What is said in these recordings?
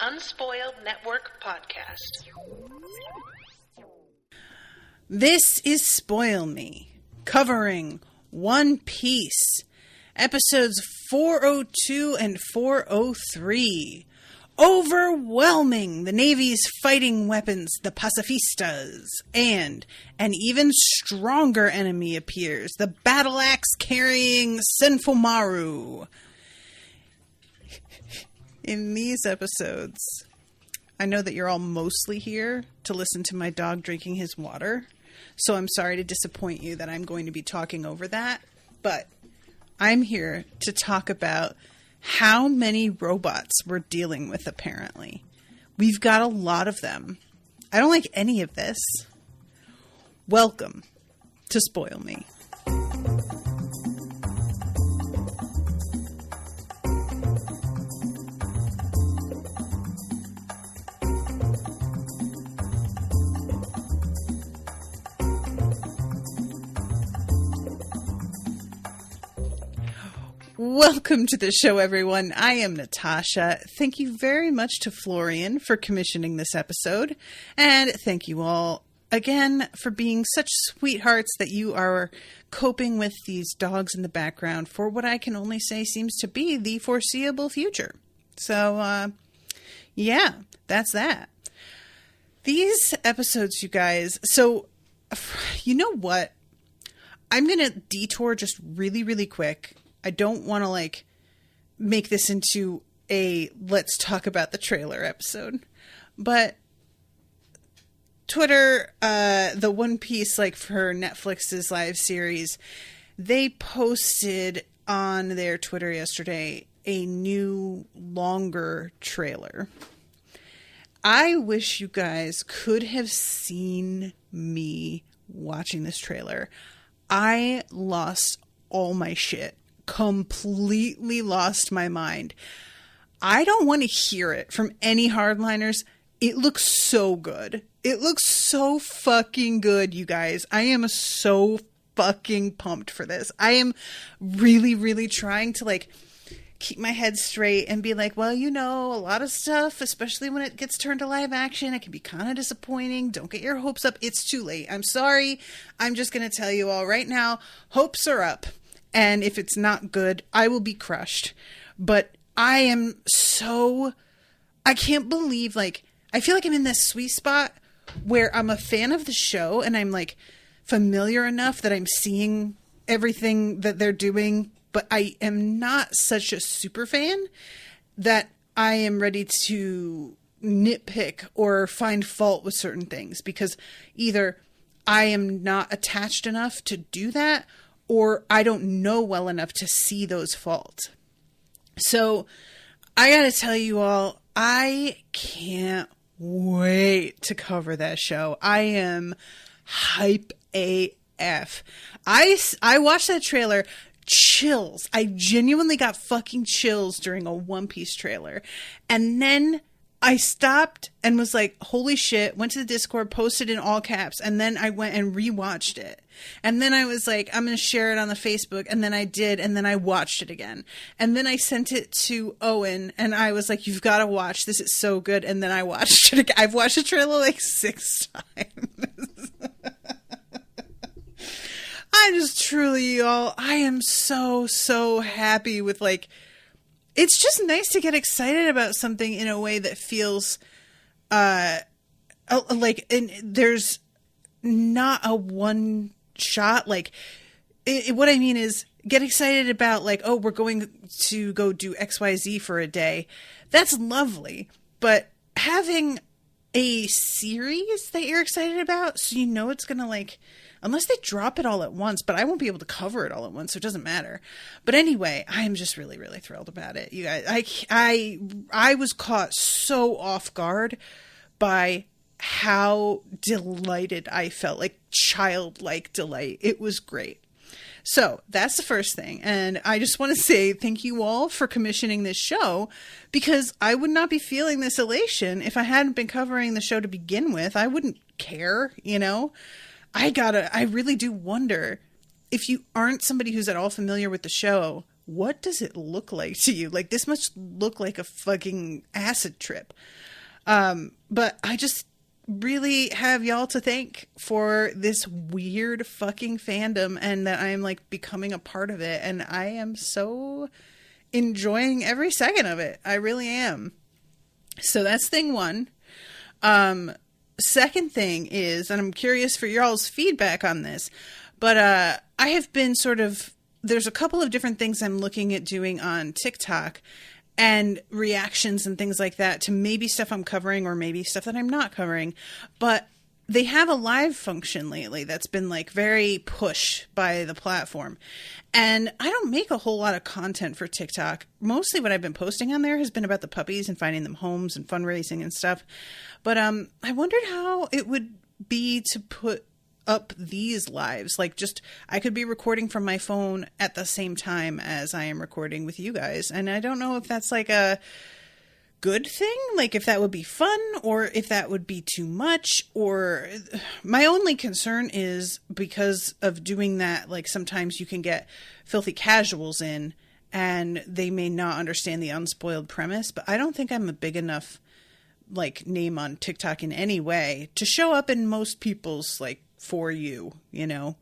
Unspoiled Network podcast. This is Spoil Me, covering One Piece, episodes 402 and 403. Overwhelming the Navy's fighting weapons, the pacifistas, and an even stronger enemy appears, the battle axe carrying Senfumaru. In these episodes, I know that you're all mostly here to listen to my dog drinking his water, so I'm sorry to disappoint you that I'm going to be talking over that, but I'm here to talk about how many robots we're dealing with, apparently. We've got a lot of them. I don't like any of this. Welcome to Spoil Me. Welcome to the show, everyone. I am Natasha. Thank you very much to Florian for commissioning this episode. And thank you all again for being such sweethearts that you are coping with these dogs in the background for what I can only say seems to be the foreseeable future. So, yeah, that's that. These episodes, you guys, so, you know what? I'm going to detour just really quick. I don't want to, make this into a let's talk about the trailer episode. But Twitter, the One Piece, for Netflix's live series, they posted on their Twitter yesterday a new, longer trailer. I wish you guys could have seen me watching this trailer. I lost all my shit. Completely lost my mind. I don't want to hear it from any hardliners. It looks so good. It looks so fucking good, you guys. I am so fucking pumped for this. I am really trying to keep my head straight and be well, a lot of stuff, especially when it gets turned to live action, it can be kind of disappointing. Don't get your hopes up. It's too late. I'm sorry. I'm just going to tell you all right now, hopes are up. And if it's not good, I will be crushed. But I can't believe, I feel like I'm in this sweet spot where I'm a fan of the show and I'm familiar enough that I'm seeing everything that they're doing, but I am not such a super fan that I am ready to nitpick or find fault with certain things, because either I am not attached enough to do that, or I don't know well enough to see those faults. So I gotta tell you all, I can't wait to cover that show. I am hype AF. I watched that trailer, chills. I genuinely got fucking chills during a One Piece trailer. And then I stopped and was like, holy shit, went to the Discord, posted in all caps, and then I went and rewatched it. And then I was like, I'm going to share it on the Facebook, and then I did, and then I watched it again. And then I sent it to Owen, and I was like, you've got to watch, this is so good, and then I watched it again. I've watched the trailer 6 times. I just truly, y'all, I am so happy with it's just nice to get excited about something in a way that feels and there's not a one shot. What I mean is get excited about oh, we're going to go do XYZ for a day. That's lovely. But having a series that you're excited about, so it's going to unless they drop it all at once, but I won't be able to cover it all at once, so it doesn't matter. But anyway, I am just really thrilled about it. You guys, I was caught so off guard by how delighted I felt, childlike delight. It was great. So that's the first thing. And I just want to say thank you all for commissioning this show, because I would not be feeling this elation if I hadn't been covering the show to begin with. I wouldn't care, I really do wonder, if you aren't somebody who's at all familiar with the show, what does it look like to you? Like, this must look like a fucking acid trip. But I just really have y'all to thank for this weird fucking fandom, and that I am like becoming a part of it. And I am so enjoying every second of it. I really am. So that's thing one. Second thing is, and I'm curious for y'all's feedback on this, but I have been there's a couple of different things I'm looking at doing on TikTok and reactions and things like that to maybe stuff I'm covering or maybe stuff that I'm not covering. But they have a live function lately that's been like very push by the platform. And I don't make a whole lot of content for TikTok. Mostly what I've been posting on there has been about the puppies and finding them homes and fundraising and stuff. But I wondered how it would be to put up these lives. Like, just, I could be recording from my phone at the same time as I am recording with you guys. And I don't know if that's like a good thing, like if that would be fun or if that would be too much. Or my only concern is because of doing that, like sometimes you can get filthy casuals in and they may not understand the unspoiled premise. But I don't think I'm a big enough like name on TikTok in any way to show up in most people's like for you, you know.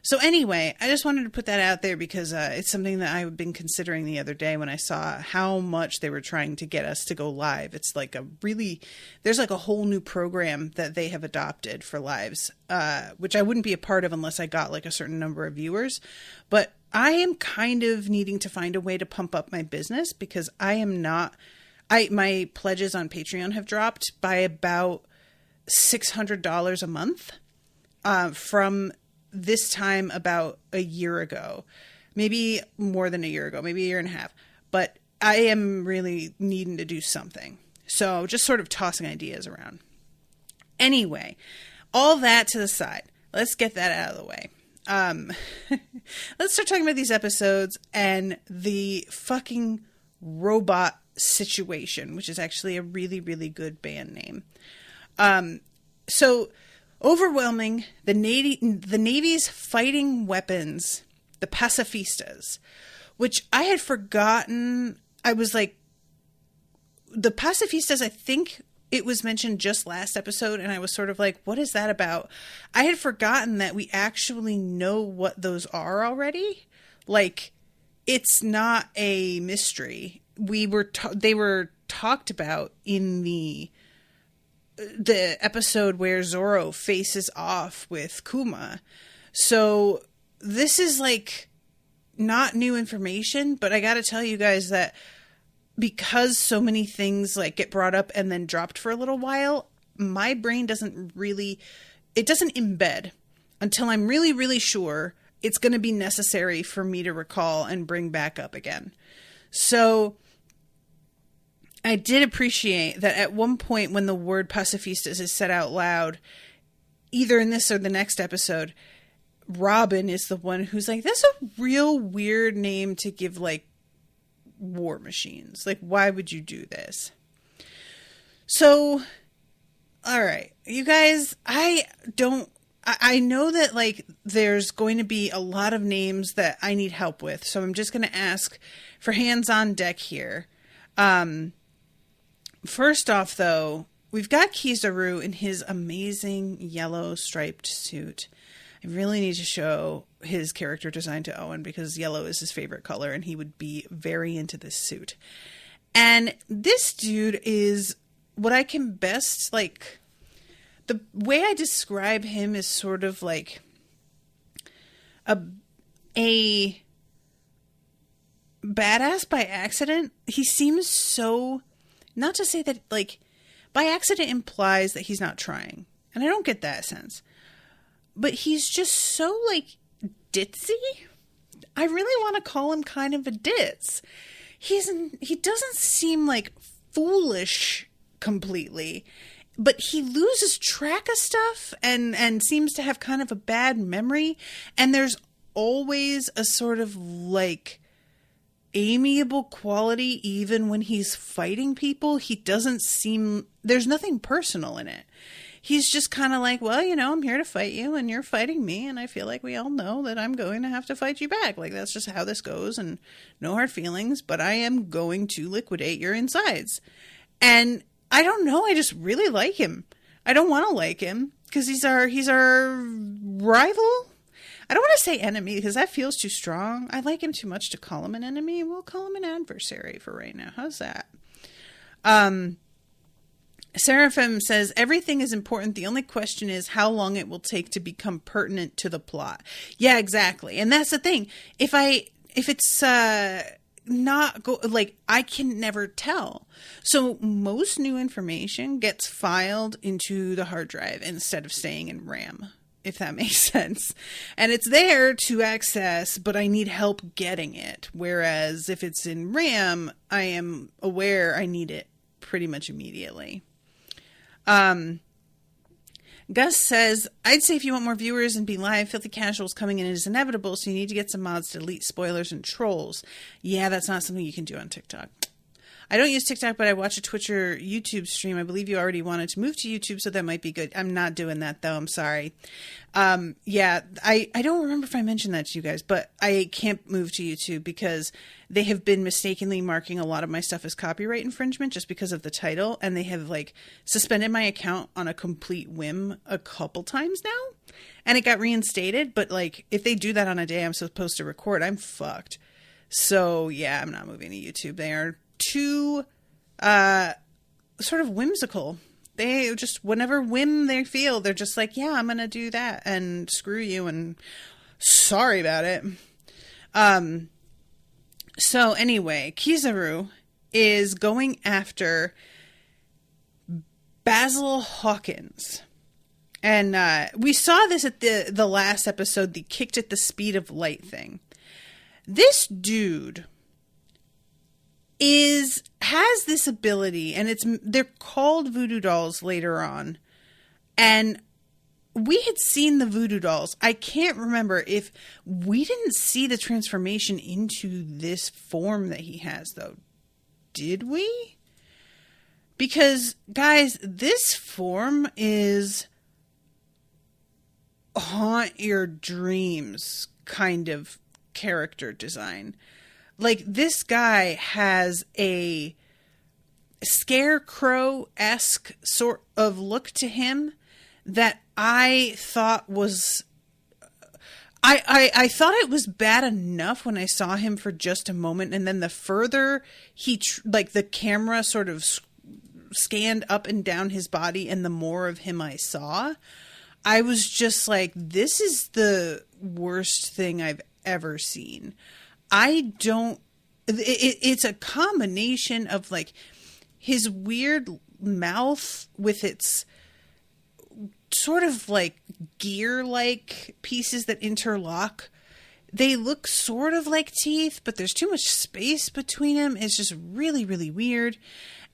So anyway, I just wanted to put that out there because it's something that I've been considering the other day when I saw how much they were trying to get us to go live. It's like there's like a whole new program that they have adopted for lives, which I wouldn't be a part of unless I got like a certain number of viewers. But I am kind of needing to find a way to pump up my business because my pledges on Patreon have dropped by about $600 a month from this time about a year ago, maybe more than a year ago, maybe a year and a half. But I am really needing to do something. So just sort of tossing ideas around. Anyway, all that to the side. Let's get that out of the way. Let's start talking about these episodes and the fucking robot situation, which is actually a really, really good band name. So overwhelming, the Navy's fighting weapons, the pacifistas, which I had forgotten. I was like, the pacifistas, I think it was mentioned just last episode, and I was sort of like, what is that about? I had forgotten that we actually know what those are already. Like, it's not a mystery. They were talked about in the episode where Zoro faces off with Kuma. So this is like not new information, but I gotta tell you guys that because so many things like get brought up and then dropped for a little while, my brain doesn't embed until I'm really, really sure it's going to be necessary for me to recall and bring back up again. So I did appreciate that at one point when the word pacifistas is said out loud, either in this or the next episode, Robin is the one who's like, that's a real weird name to give like war machines. Like, why would you do this? So, all right, you guys, I know that like there's going to be a lot of names that I need help with. So I'm just going to ask for hands on deck here. First off, though, we've got Kizaru in his amazing yellow striped suit. I really need to show his character design to Owen because yellow is his favorite color and he would be very into this suit. And this dude is what I can best, like, the way I describe him is sort of like a badass by accident. He seems so... Not to say that, like, by accident implies that he's not trying. And I don't get that sense. But he's just so, like, ditzy. I really want to call him kind of a ditz. He doesn't seem, like, foolish completely. But he loses track of stuff and seems to have kind of a bad memory. And there's always a sort of, like, amiable quality even when he's fighting people. He doesn't seem... There's nothing personal in it. he's just kind of like, well, you know, I'm here to fight you and you're fighting me. And I feel like we all know that I'm going to have to fight you back. Like, that's just how this goes, and no hard feelings, but I am going to liquidate your insides. And I don't know. I just really like him. I don't want to like him because he's our rival. I don't want to say enemy because that feels too strong. I like him too much to call him an enemy. We'll call him an adversary for right now. How's that? Seraphim says, everything is important. The only question is how long it will take to become pertinent to the plot. Yeah, exactly. And that's the thing. If it's not like, I can never tell. So most new information gets filed into the hard drive instead of staying in RAM, if that makes sense. And it's there to access, but I need help getting it. Whereas if it's in RAM, I am aware I need it pretty much immediately. Gus says, I'd say if you want more viewers and be live, Filthy Casuals coming in is inevitable, so you need to get some mods to delete spoilers and trolls. Yeah, that's not something you can do on TikTok. I don't use TikTok, but I watch a Twitch or YouTube stream. I believe you already wanted to move to YouTube, so that might be good. I'm not doing that, though. I'm sorry. Yeah, I don't remember if I mentioned that to you guys, but I can't move to YouTube because they have been mistakenly marking a lot of my stuff as copyright infringement just because of the title, and they have, like, suspended my account on a complete whim a couple times now, and it got reinstated, but, like, if they do that on a day I'm supposed to record, I'm fucked. So, yeah, I'm not moving to YouTube. They are too sort of whimsical. They just, whenever whim they feel, they're just like, yeah, I'm gonna do that and screw you and sorry about it. So anyway, Kizaru is going after Basil Hawkins. And we saw this at the last episode, the kicked at the speed of light thing. This dude has this ability, and they're called voodoo dolls later on, and we had seen the voodoo dolls. I can't remember if we didn't see the transformation into this form that he has, though. Did we? Because, guys, this form is haunt your dreams kind of character design. Like, this guy has a scarecrow-esque sort of look to him that I thought was... I thought it was bad enough when I saw him for just a moment, and then the further the camera sort of scanned up and down his body and the more of him I saw, I was just like, this is the worst thing I've ever seen. It's a combination of, like, his weird mouth with its sort of, like, gear-like pieces that interlock. They look sort of like teeth, but there's too much space between them. It's just really, really weird.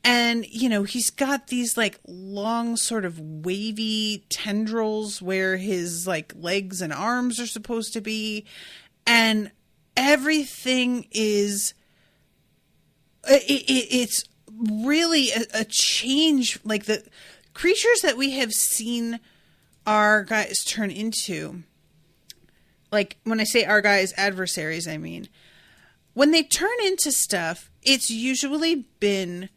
And, you know, he's got these, like, long sort of wavy tendrils where his, like, legs and arms are supposed to be. And everything is... It's really a change. Like, the creatures that we have seen our guys turn into, like, when I say our guys, adversaries, I mean, when they turn into stuff, it's usually been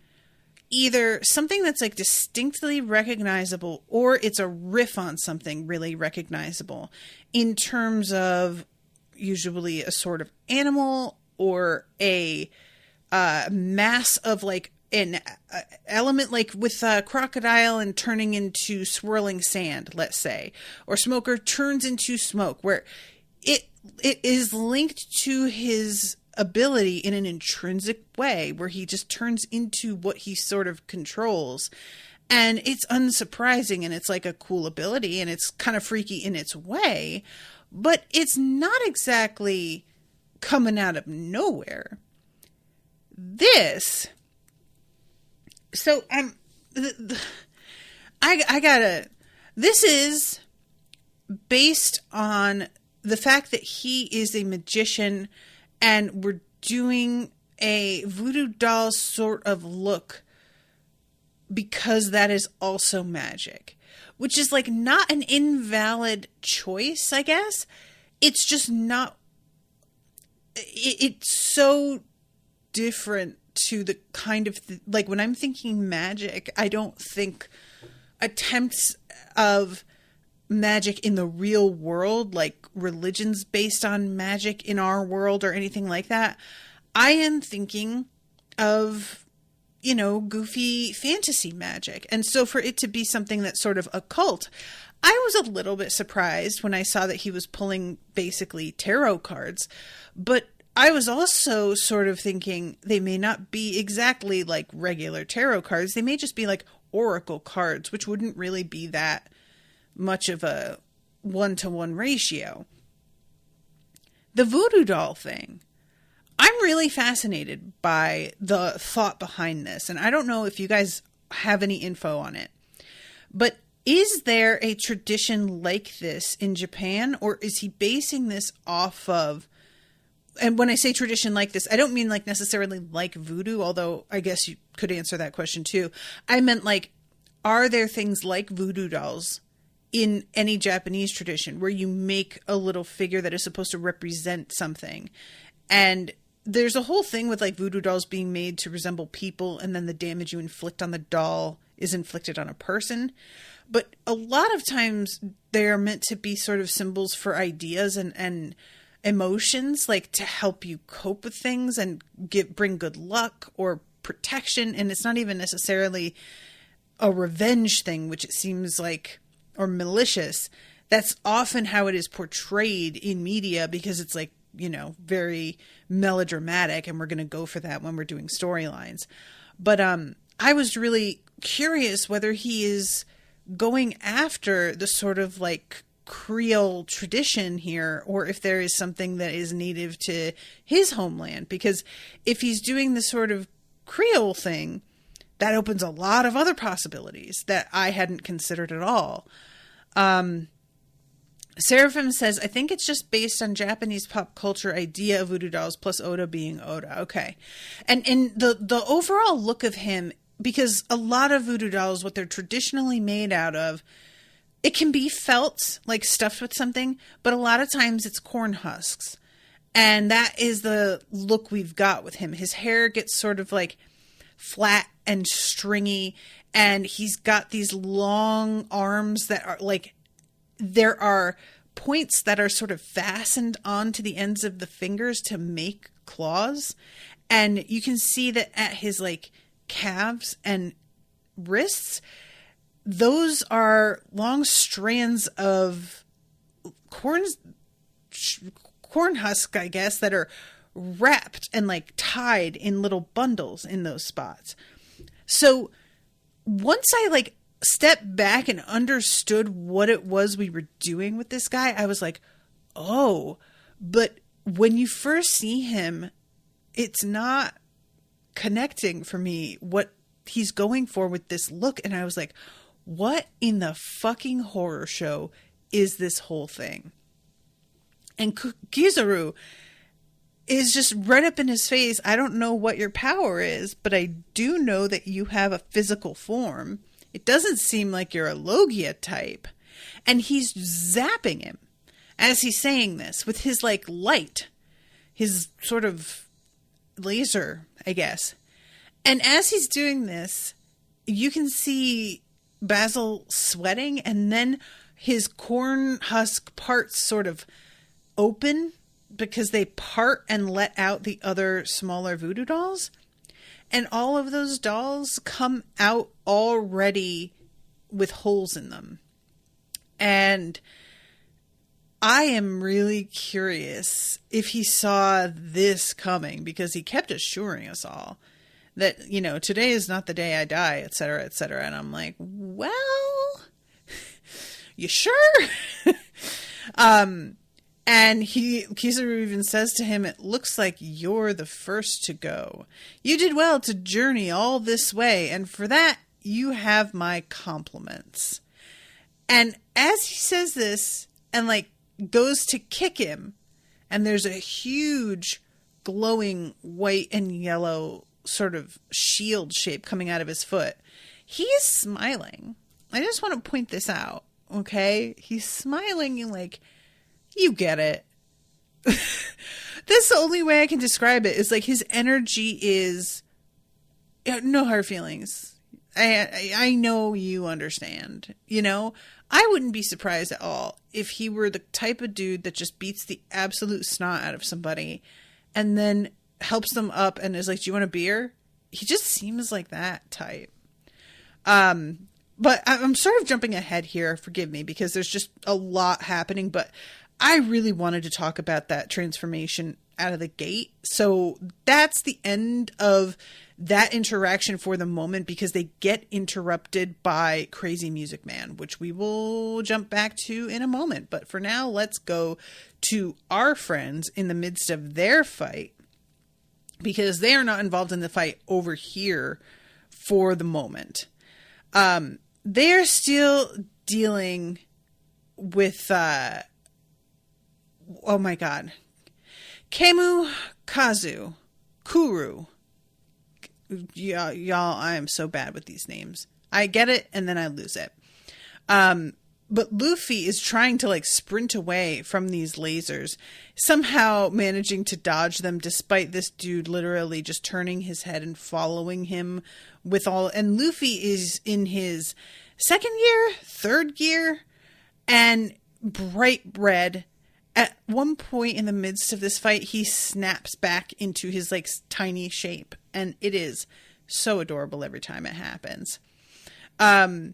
either something that's, like, distinctly recognizable, or it's a riff on something really recognizable in terms of usually a sort of animal or a mass of, like, an element, like with crocodile and turning into swirling sand, let's say, or Smoker turns into smoke, where it is linked to his ability in an intrinsic way, where he just turns into what he sort of controls. And it's unsurprising, and it's like a cool ability, and it's kind of freaky in its way, but it's not exactly coming out of nowhere. This, so this is based on the fact that he is a magician, and we're doing a voodoo doll sort of look because that is also magic. which is like not an invalid choice, I guess. It's just not, it's so different to the kind of, like when I'm thinking magic, I don't think attempts of magic in the real world, like religions based on magic in our world or anything like that. I am thinking of, you know, goofy fantasy magic. And so for it to be something that's sort of occult, I was a little bit surprised when I saw that he was pulling basically tarot cards. But I was also sort of thinking they may not be exactly like regular tarot cards. They may just be like oracle cards, which wouldn't really be that much of a 1-to-1 ratio. The voodoo doll thing. I'm really fascinated by the thought behind this, and I don't know if you guys have any info on it. But is there a tradition like this in Japan, or is he basing this off of, and when I say tradition like this, I don't mean like necessarily like voodoo, although I guess you could answer that question too. I meant like, are there things like voodoo dolls in any Japanese tradition where you make a little figure that is supposed to represent something? And there's a whole thing with like voodoo dolls being made to resemble people, and then the damage you inflict on the doll is inflicted on a person. But a lot of times they are meant to be sort of symbols for ideas and emotions, like to help you cope with things and bring good luck or protection. And it's not even necessarily a revenge thing, which it seems like, or malicious. That's often how it is portrayed in media, because it's like, you know, very melodramatic, and we're going to go for that when we're doing storylines. But I was really curious whether he is going after the sort of like Creole tradition here, or if there is something that is native to his homeland. Because if he's doing the sort of Creole thing, that opens a lot of other possibilities that I hadn't considered at all. Seraphim says, I think it's just based on Japanese pop culture idea of voodoo dolls plus Oda being Oda. Okay. And in the overall look of him, because a lot of voodoo dolls, what they're traditionally made out of, it can be felt, like stuffed with something, but a lot of times it's corn husks. And that is the look we've got with him. His hair gets sort of like flat and stringy, and he's got these long arms that are like, there are points that are sort of fastened onto the ends of the fingers to make claws. And you can see that at his like calves and wrists, those are long strands of corn husk, I guess, that are wrapped and like tied in little bundles in those spots. So once I like stepped back and understood what it was we were doing with this guy, I was like, oh, but when you first see him, it's not connecting for me what he's going for with this look. And I was like, what in the fucking horror show is this whole thing? And Kizaru is just right up in his face. I don't know what your power is, but I do know that you have a physical form. It doesn't seem like you're a Logia type. And he's zapping him as he's saying this with his like light, his sort of laser, I guess. And as he's doing this, you can see Basil sweating, and then his corn husk parts sort of open because they part and let out the other smaller voodoo dolls. And all of those dolls come out already with holes in them. And I am really curious if he saw this coming, because he kept assuring us all that, you know, today is not the day I die, et cetera, et cetera. And I'm like, well, you sure? And Kizaru even says to him, it looks like you're the first to go. You did well to journey all this way, and for that, you have my compliments. And as he says this, and like goes to kick him, and there's a huge glowing white and yellow sort of shield shape coming out of his foot, he is smiling. I just want to point this out, okay? He's smiling and like, you get it. That's the only way I can describe it, is like his energy is no hard feelings. I know you understand, you know? I wouldn't be surprised at all if he were the type of dude that just beats the absolute snot out of somebody and then helps them up and is like, do you want a beer? He just seems like that type. But I'm sort of jumping ahead here. Forgive me, because there's just a lot happening, but I really wanted to talk about that transformation out of the gate. So that's the end of that interaction for the moment, because they get interrupted by Crazy Music Man, which we will jump back to in a moment. But for now, let's go to our friends in the midst of their fight, because they are not involved in the fight over here for the moment. They're still dealing with, oh my God, Kemu, Kazu, Kuru. Y'all, I am so bad with these names. I get it, and then I lose it. But Luffy is trying to like sprint away from these lasers, somehow managing to dodge them despite this dude literally just turning his head and following him with all. And Luffy is in his second gear, third gear, and bright red. At one point in the midst of this fight, he snaps back into his like tiny shape, and it is so adorable every time it happens. And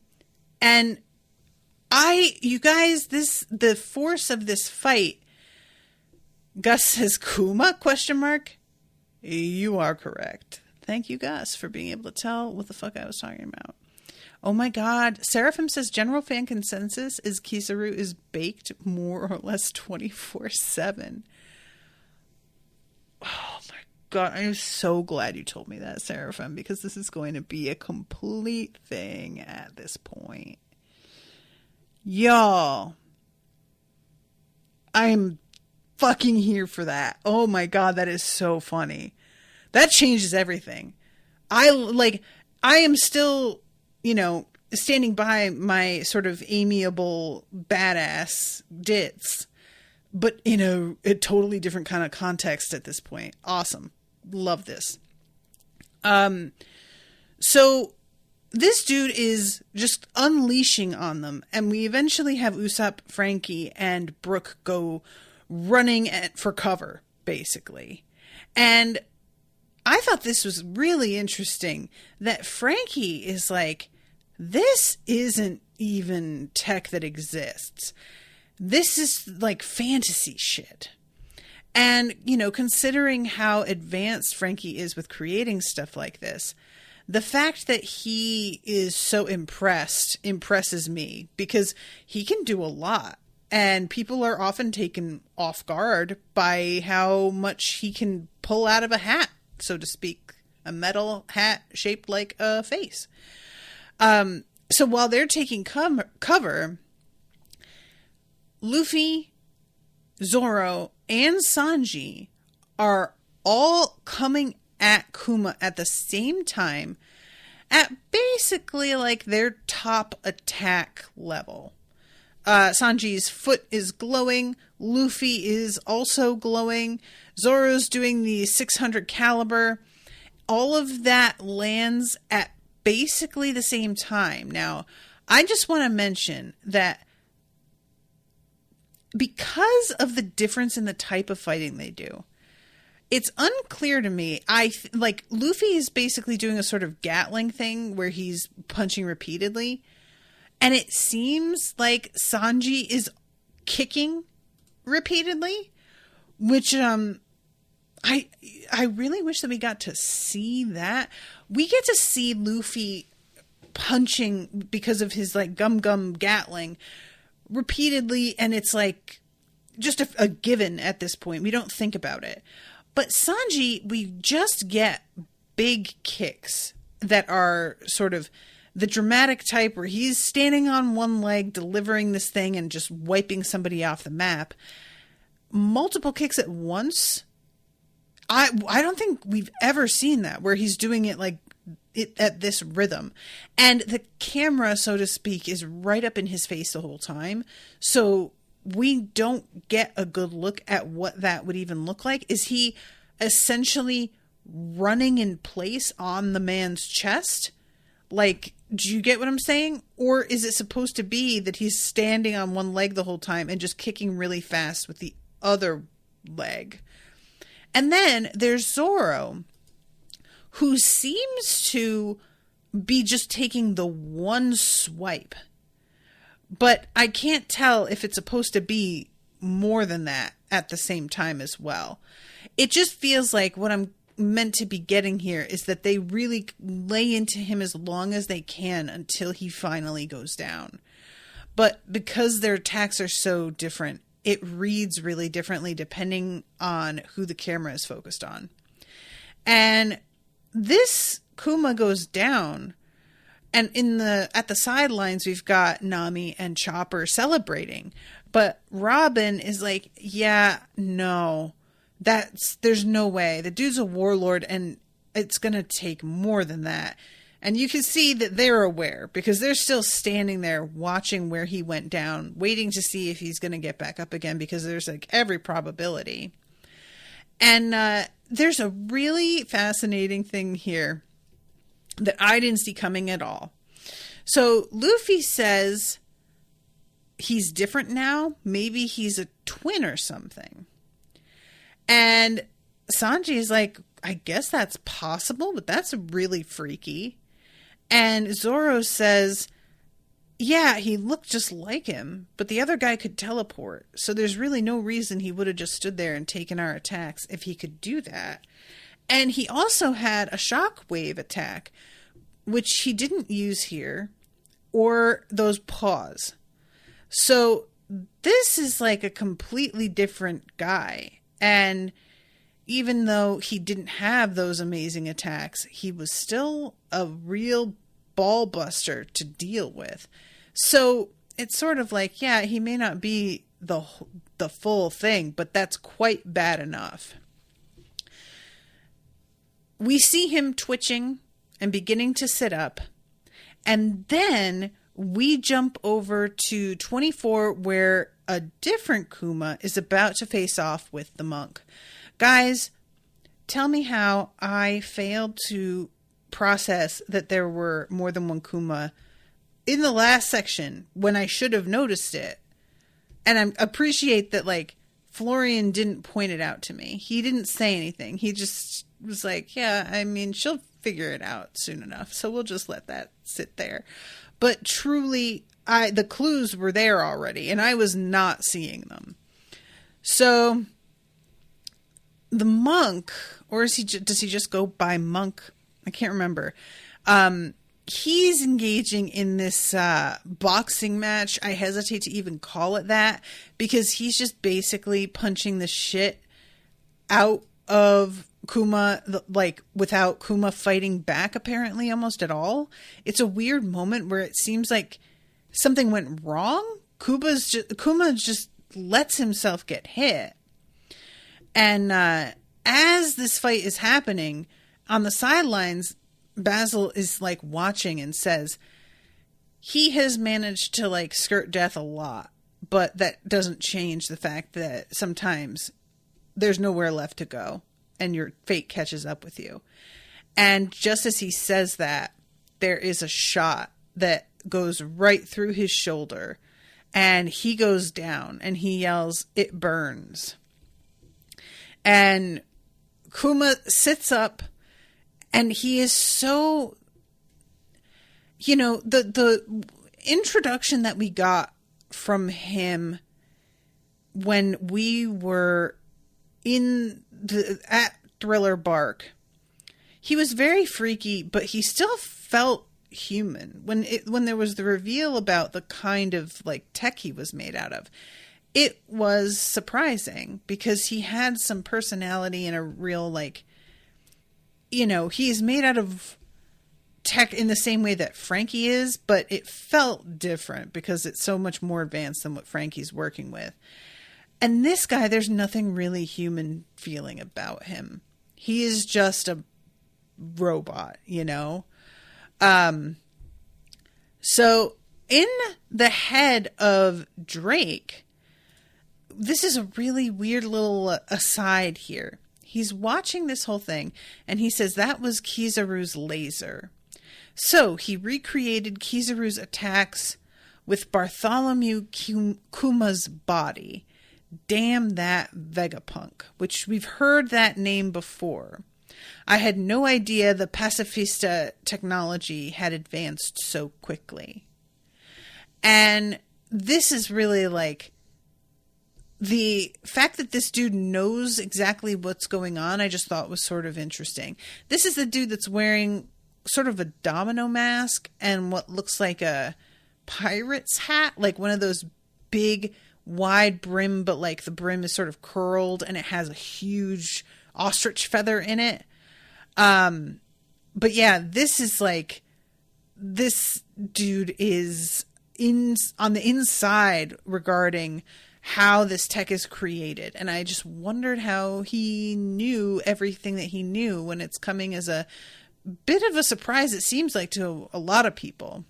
you guys, the force of this fight, Gus says, Kuma, ? You are correct. Thank you, Gus, for being able to tell what the fuck I was talking about. Oh my God. Seraphim says general fan consensus is Kizaru is baked more or less 24/7. Oh my God. I'm so glad you told me that, Seraphim, because this is going to be a complete thing at this point. Y'all, I'm fucking here for that. Oh my God, that is so funny. That changes everything. I am still, you know, standing by my sort of amiable badass dits, but in a totally different kind of context at this point. Awesome. Love this. So this dude is just unleashing on them, and we eventually have Usopp, Frankie, and Brook go running for cover, basically. And I thought this was really interesting that Frankie is like, this isn't even tech that exists. This is like fantasy shit. And, you know, considering how advanced Frankie is with creating stuff like this, the fact that he is so impresses me, because he can do a lot. And people are often taken off guard by how much he can pull out of a hat, so to speak. A metal hat shaped like a face. So while they're taking cover, Luffy, Zoro, and Sanji are all coming at Kuma at the same time at basically like their top attack level. Sanji's foot is glowing. Luffy is also glowing. Zoro's doing the 600 caliber. All of that lands at basically the same time. Now, I just want to mention that because of the difference in the type of fighting they do, it's unclear to me. Like Luffy is basically doing a sort of Gatling thing where he's punching repeatedly, and it seems like Sanji is kicking repeatedly, which I really wish that we got to see that. We get to see Luffy punching because of his like gum Gatling repeatedly, and it's like just a given at this point. We don't think about it. But Sanji, we just get big kicks that are sort of the dramatic type where he's standing on one leg delivering this thing and just wiping somebody off the map. Multiple kicks at once. I don't think we've ever seen that, where he's doing it like at this rhythm. And the camera, so to speak, is right up in his face the whole time. So we don't get a good look at what that would even look like. Is he essentially running in place on the man's chest? Like, do you get what I'm saying? Or is it supposed to be that he's standing on one leg the whole time and just kicking really fast with the other leg? And then there's Zoro, who seems to be just taking the one swipe. But I can't tell if it's supposed to be more than that at the same time as well. It just feels like what I'm meant to be getting here is that they really lay into him as long as they can until he finally goes down. But because their attacks are so different, it reads really differently depending on who the camera is focused on. And this Kuma goes down, and at the sidelines we've got Nami and Chopper celebrating, but Robin is like, yeah, no, there's no way. The dude's a warlord, and it's gonna take more than that. And you can see that they're aware, because they're still standing there watching where he went down, waiting to see if he's gonna get back up again, because there's like every probability. And there's a really fascinating thing here that I didn't see coming at all. So Luffy says he's different now. Maybe he's a twin or something. And Sanji is like, I guess that's possible, but that's really freaky. And Zoro says, yeah, he looked just like him, but the other guy could teleport. So there's really no reason he would have just stood there and taken our attacks if he could do that. And he also had a shockwave attack, which he didn't use here, or those paws. So this is like a completely different guy. And even though he didn't have those amazing attacks, he was still a real ball buster to deal with. So it's sort of like, yeah, he may not be the full thing, but that's quite bad enough. We see him twitching and beginning to sit up. And then we jump over to 24, where a different Kuma is about to face off with the monk. Guys, tell me how I failed to process that there were more than one Kuma in the last section when I should have noticed it. And I appreciate that, like, Florian didn't point it out to me. He didn't say anything. He just was like, yeah, I mean, she'll figure it out soon enough, so we'll just let that sit there. But truly, the clues were there already, and I was not seeing them. So the monk, or does he just go by monk? I can't remember. He's engaging in this boxing match. I hesitate to even call it that, because he's just basically punching the shit out of Kuma, like, without Kuma fighting back, apparently, almost at all. It's a weird moment where it seems like something went wrong. Kuma just lets himself get hit. And as this fight is happening, on the sidelines, Basil is, like, watching and says he has managed to, like, skirt death a lot, but that doesn't change the fact that sometimes there's nowhere left to go and your fate catches up with you. And just as he says that, there is a shot that goes right through his shoulder, and he goes down and he yells, "It burns." And Kuma sits up, and he is so, the introduction that we got from him when we were at Thriller Bark, he was very freaky, but he still felt human. When there was the reveal about the kind of, like, tech he was made out of, it was surprising, because he had some personality and a real, like, he's made out of tech in the same way that Frankie is, but it felt different because it's so much more advanced than what Frankie's working with. And this guy, there's nothing really human feeling about him. He is just a robot, So in the head of Drake, this is a really weird little aside here. He's watching this whole thing, and he says that was Kizaru's laser. So he recreated Kizaru's attacks with Bartholomew Kuma's body. Damn that Vegapunk, which we've heard that name before. I had no idea the pacifista technology had advanced so quickly. And this is really like, the fact that this dude knows exactly what's going on, I just thought was sort of interesting. This is the dude that's wearing sort of a domino mask and what looks like a pirate's hat, like one of those big wide brim, but like the brim is sort of curled and it has a huge ostrich feather in it. But yeah, this is like, this dude is on the inside regarding how this tech is created. And I just wondered how he knew everything that he knew when it's coming as a bit of a surprise, it seems like, to a lot of people.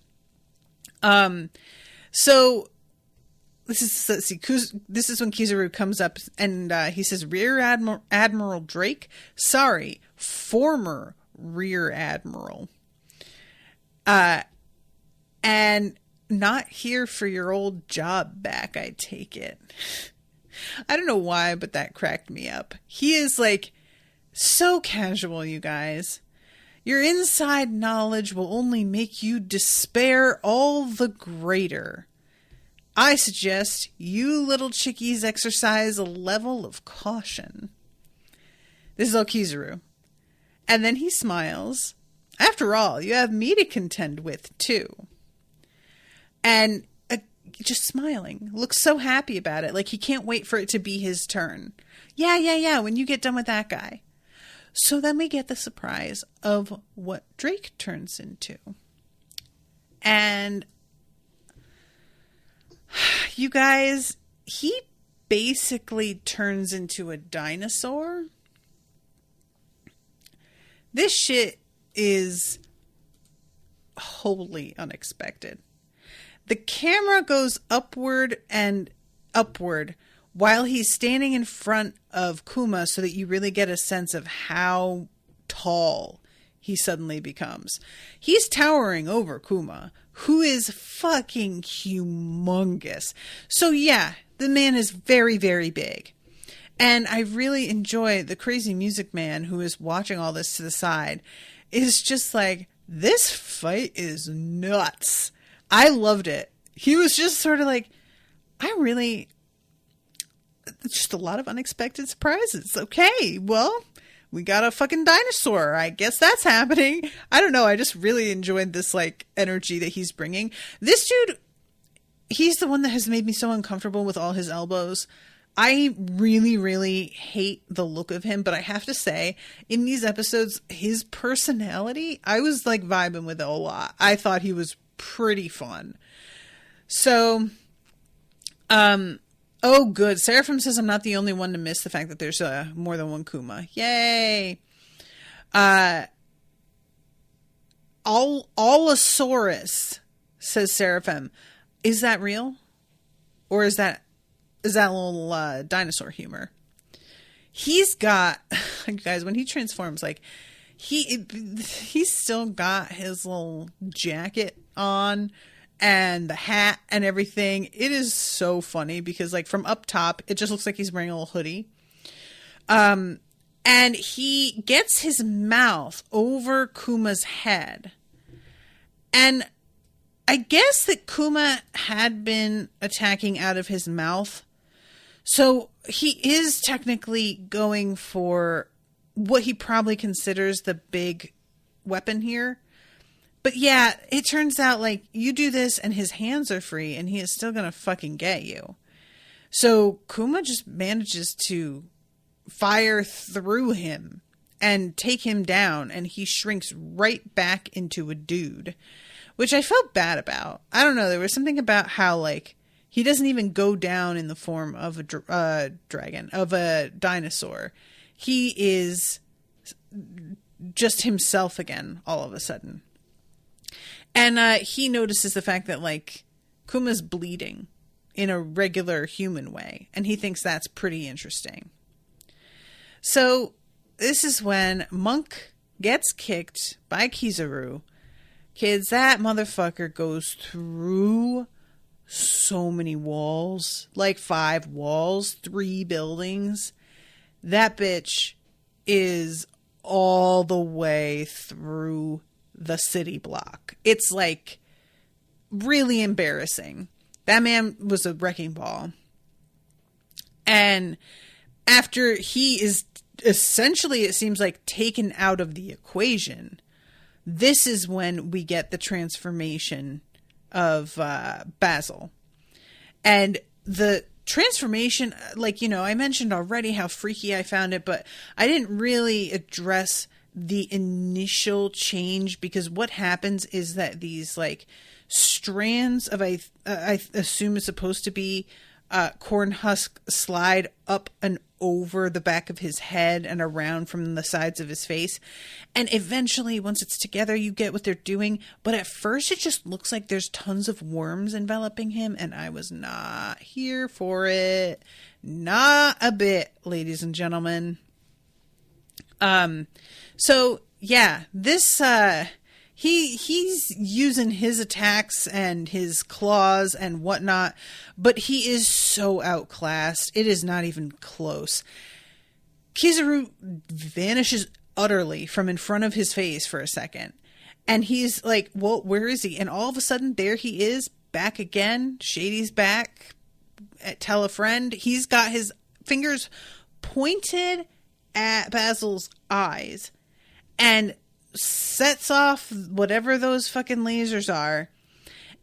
So this is, let's see, this is when Kizaru comes up and he says, Rear Admiral Drake, sorry, former Rear Admiral. And not here for your old job back, I take it. I don't know why, but that cracked me up. He is like so casual, you guys. Your inside knowledge will only make you despair all the greater. I suggest you little chickies exercise a level of caution. This is all Kizaru. And then he smiles. After all, you have me to contend with, too. And just smiling. Looks so happy about it. Like he can't wait for it to be his turn. Yeah. When you get done with that guy. So then we get the surprise of what Drake turns into. And you guys, he basically turns into a dinosaur. This shit is wholly unexpected. The camera goes upward and upward while he's standing in front of Kuma so that you really get a sense of how tall he suddenly becomes. He's towering over Kuma, who is fucking humongous. So yeah, the man is very, very big. And I really enjoy the crazy music man who is watching all this to the side. Is just like, this fight is nuts. I loved it. He was just sort of like, just a lot of unexpected surprises. Okay, well, we got a fucking dinosaur. I guess that's happening. I don't know. I just really enjoyed this like energy that he's bringing. This dude, he's the one that has made me so uncomfortable with all his elbows. I really, really hate the look of him, but I have to say, in these episodes, his personality, I was like vibing with it a lot. I thought he was pretty fun. So, oh good. Seraphim says I'm not the only one to miss the fact that there's more than one Kuma. Yay! Allosaurus, says Seraphim. Is that real? Or is that a little dinosaur humor? He's got, guys, when he transforms, like, he's still got his little jacket on and the hat and everything. It is so funny because, like, from up top, it just looks like he's wearing a little hoodie. And he gets his mouth over Kuma's head. And I guess that Kuma had been attacking out of his mouth. So he is technically going for what he probably considers the big weapon here. But yeah, it turns out like you do this and his hands are free and he is still going to fucking get you. So Kuma just manages to fire through him and take him down, and he shrinks right back into a dude, which I felt bad about. I don't know. There was something about how like he doesn't even go down in the form of a dragon, of a dinosaur. He is just himself again all of a sudden. And he notices the fact that, like, Kuma's bleeding in a regular human way. And he thinks that's pretty interesting. So this is when Monk gets kicked by Kizaru. Kids, that motherfucker goes through so many walls. Like 5 walls, 3 buildings. That bitch is all the way through the city block. It's like really embarrassing. That man was a wrecking ball. And after he is essentially, it seems like, taken out of the equation, this is when we get the transformation of Basil. And the transformation, like, you know, I mentioned already how freaky I found it, but I didn't really address the initial change, because what happens is that these, like, strands of, I assume is supposed to be corn husk, slide up and over the back of his head and around from the sides of his face. And eventually, once it's together, you get what they're doing. But at first, it just looks like there's tons of worms enveloping him. And I was not here for it. Not a bit, ladies and gentlemen. So yeah, this, he's using his attacks and his claws and whatnot, but he is so outclassed. It is not even close. Kizaru vanishes utterly from in front of his face for a second. And he's like, well, where is he? And all of a sudden, there he is, back again. Shady's back. Tell a friend. He's got his fingers pointed at Basil's eyes and sets off whatever those fucking lasers are.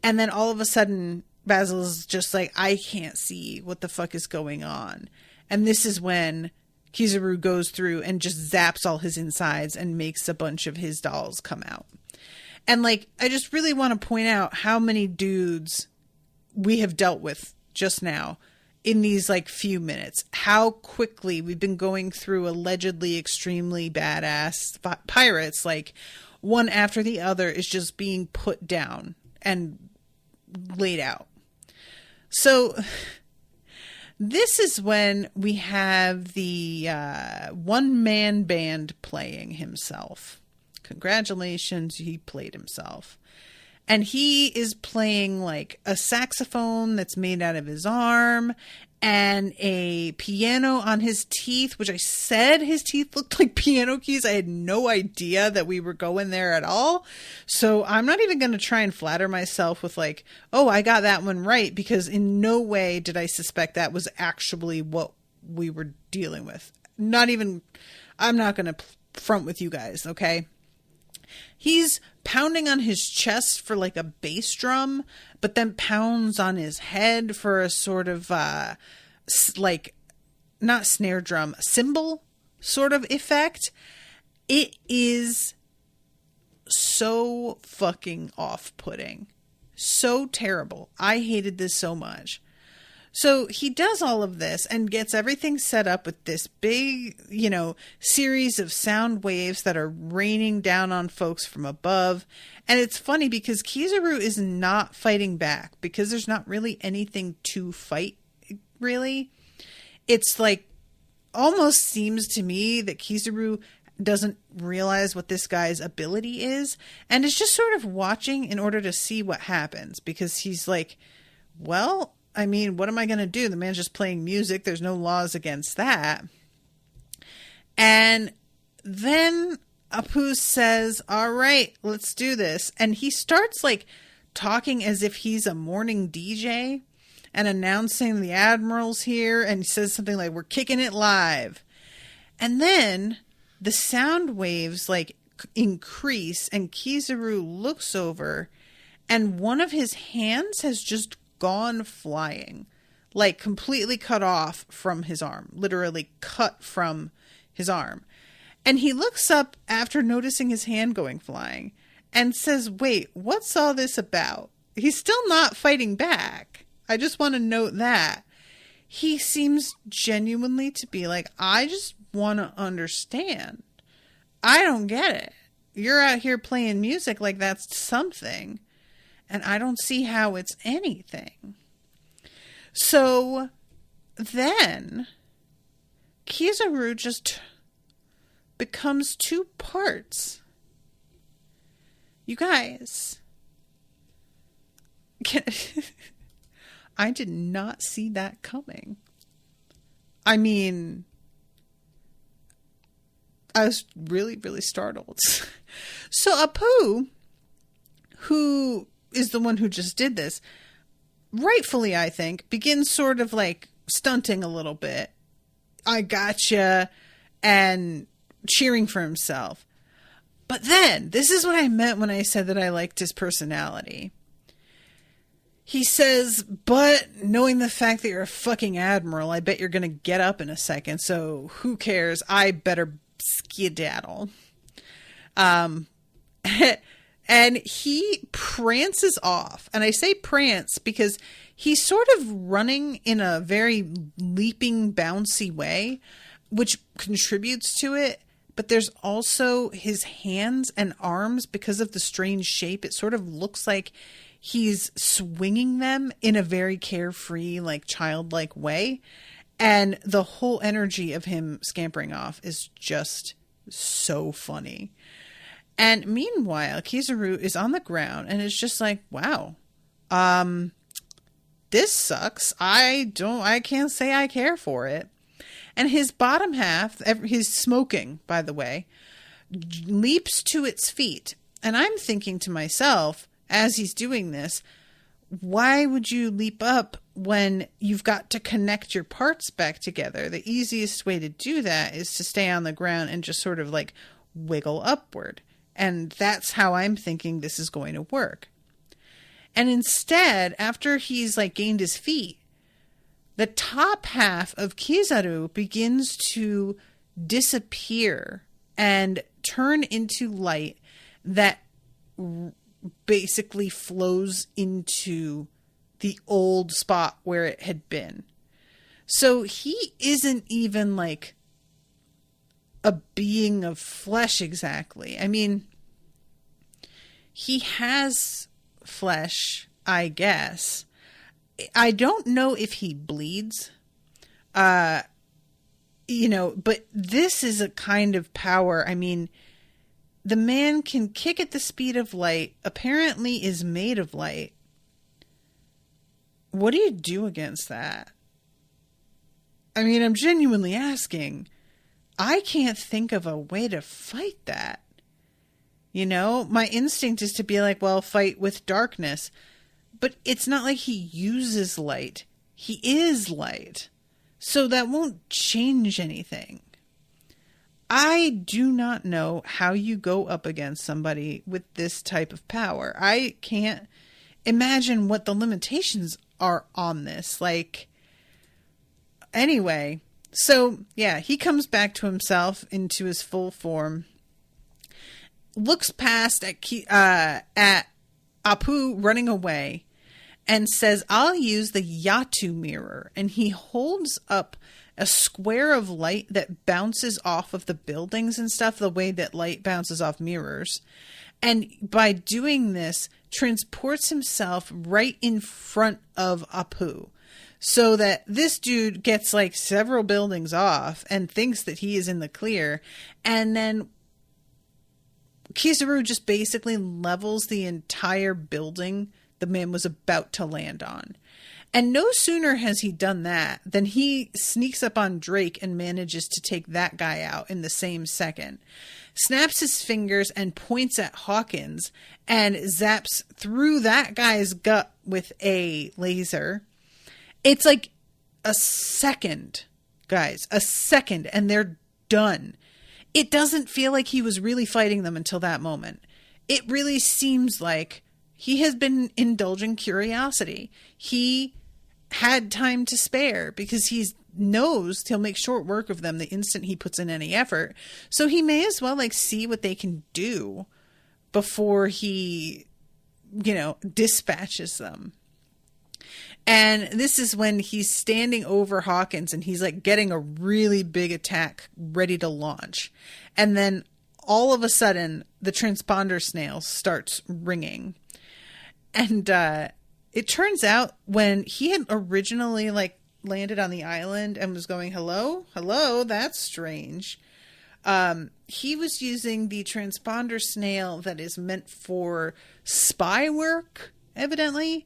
And then all of a sudden, Basil's just like, I can't see what the fuck is going on. And this is when Kizaru goes through and just zaps all his insides and makes a bunch of his dolls come out. And, like, I just really want to point out how many dudes we have dealt with just now in these, like, few minutes. How quickly we've been going through allegedly extremely badass pirates. Like, one after the other is just being put down and laid out. So this is when we have the one-man band playing himself. Congratulations, he played himself. And he is playing, like, a saxophone that's made out of his arm and a piano on his teeth, which I said his teeth looked like piano keys. I had no idea that we were going there at all. So I'm not even going to try and flatter myself with, like, oh, I got that one right, because in no way did I suspect that was actually what we were dealing with. Not even, I'm not going to front with you guys, okay? He's pounding on his chest for, like, a bass drum, but then pounds on his head for a sort of, like, not snare drum, cymbal sort of effect. It is so fucking off-putting. So terrible. I hated this so much. So he does all of this and gets everything set up with this big, you know, series of sound waves that are raining down on folks from above. And it's funny because Kizaru is not fighting back, because there's not really anything to fight, really. It's like, almost seems to me that Kizaru doesn't realize what this guy's ability is and is just sort of watching in order to see what happens, because he's like, well, I mean, what am I going to do? The man's just playing music. There's no laws against that. And then Apu says, all right, let's do this. And he starts, like, talking as if he's a morning DJ and announcing the admiral's here. And he says something like, we're kicking it live. And then the sound waves, like, increase, and Kizaru looks over and one of his hands has just gone flying, like completely cut off from his arm, literally cut from his arm. And he looks up after noticing his hand going flying and says, wait, what's all this about? He's still not fighting back. I just want to note that. He seems genuinely to be like, I just want to understand. I don't get it. you're out here playing music like that's something. And I don't see how it's anything. So then Kizaru just becomes two parts. You guys, I did not see that coming. I mean, I was really, really startled. So Apu, who is the one who just did this, rightfully, I think, begins sort of like stunting a little bit. I gotcha, and cheering for himself. But then, this is what I meant when I said that I liked his personality. He says, but knowing the fact that you're a fucking admiral, I bet you're going to get up in a second, so who cares? I better skedaddle. And he prances off. And I say prance because he's sort of running in a very leaping, bouncy way, which contributes to it. But there's also his hands and arms, because of the strange shape. It sort of looks like he's swinging them in a very carefree, like childlike way. And the whole energy of him scampering off is just so funny. And meanwhile, Kizaru is on the ground and is just like, wow, this sucks. I can't say I care for it. And his bottom half, he's smoking, by the way, leaps to its feet. And I'm thinking to myself, as he's doing this, why would you leap up when you've got to connect your parts back together? The easiest way to do that is to stay on the ground and just sort of like wiggle upward. And that's how I'm thinking this is going to work. And instead, after he's like gained his feet, the top half of Kizaru begins to disappear and turn into light that basically flows into the old spot where it had been. So he isn't even like a being of flesh exactly. I mean, he has flesh, I guess. I don't know if he bleeds, but this is a kind of power. I mean, the man can kick at the speed of light, apparently is made of light. What do you do against that? I mean, I'm genuinely asking. I can't think of a way to fight that. You know, my instinct is to be like, well, fight with darkness. But it's not like he uses light. He is light. So that won't change anything. I do not know how you go up against somebody with this type of power. I can't imagine what the limitations are on this. Like, anyway. So, yeah, he comes back to himself into his full form. Looks past at Apu running away and says, I'll use the Yatu mirror. And he holds up a square of light that bounces off of the buildings and stuff, the way that light bounces off mirrors. And by doing this, transports himself right in front of Apu. So that this dude gets like several buildings off and thinks that he is in the clear. And then Kizaru just basically levels the entire building the man was about to land on. And no sooner has he done that than he sneaks up on Drake and manages to take that guy out in the same second. Snaps his fingers and points at Hawkins and zaps through that guy's gut with a laser. It's like a second, guys. A second, and they're done. It doesn't feel like he was really fighting them until that moment. It really seems like he has been indulging curiosity. He had time to spare because he knows he'll make short work of them the instant he puts in any effort. So he may as well like see what they can do before he, dispatches them. And this is when he's standing over Hawkins and he's like getting a really big attack ready to launch. And then all of a sudden the transponder snail starts ringing. And it turns out when he had originally like landed on the island and was going, hello, that's strange. He was using the transponder snail that is meant for spy work, evidently,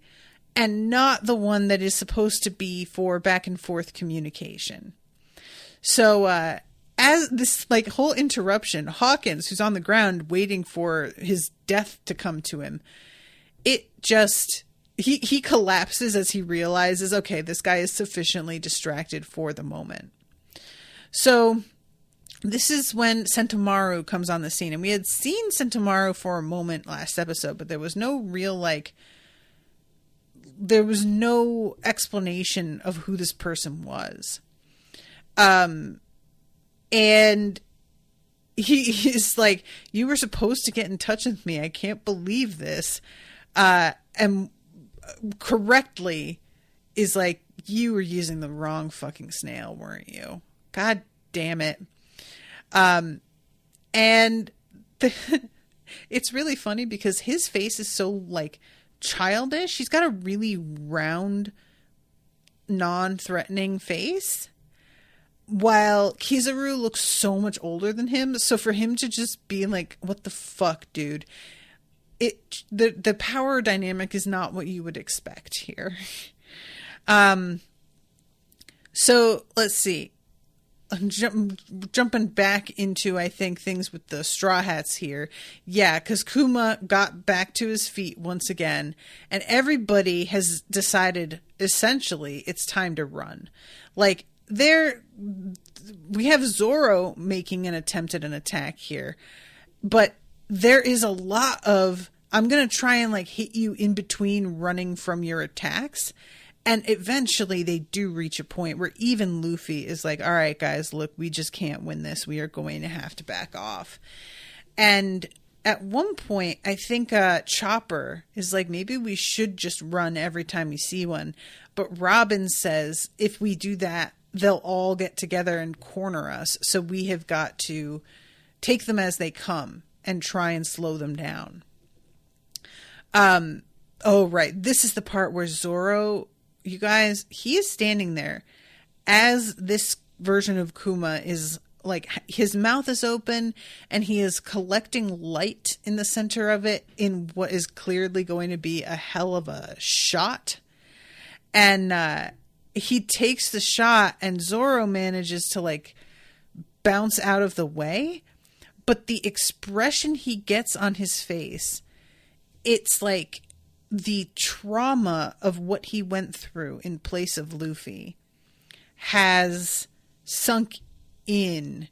and not the one that is supposed to be for back and forth communication. So, as this like whole interruption, Hawkins, who's on the ground waiting for his death to come to him, it just, he collapses as he realizes, okay, this guy is sufficiently distracted for the moment. So this is when Sentomaru comes on the scene, and we had seen Sentomaru for a moment last episode, but there was no real there was no explanation of who this person was. And he's like, you were supposed to get in touch with me. I can't believe this. And correctly is like, you were using the wrong fucking snail, weren't you? God damn it. And it's really funny because his face is so like childish. He's got a really round, non-threatening face, while Kizaru looks so much older than him. So for him to just be like, what the fuck, dude? The power dynamic is not what you would expect here. So let's see. I'm jumping back into, I think, things with the Straw Hats here. Yeah, because Kuma got back to his feet once again, and everybody has decided, essentially, it's time to run. Like, we have Zoro making an attempt at an attack here, but there is a lot of, I'm going to try and, like, hit you in between running from your attacks. And eventually they do reach a point where even Luffy is like, all right, guys, look, we just can't win this. We are going to have to back off. And at one point, I think Chopper is like, maybe we should just run every time we see one. But Robin says, if we do that, they'll all get together and corner us. So we have got to take them as they come and try and slow them down. Oh, right. This is the part where Zoro... You guys, he is standing there as this version of Kuma is like, his mouth is open and he is collecting light in the center of it in what is clearly going to be a hell of a shot. And he takes the shot and Zoro manages to like bounce out of the way. But the expression he gets on his face, it's like the trauma of what he went through in place of Luffy has sunk in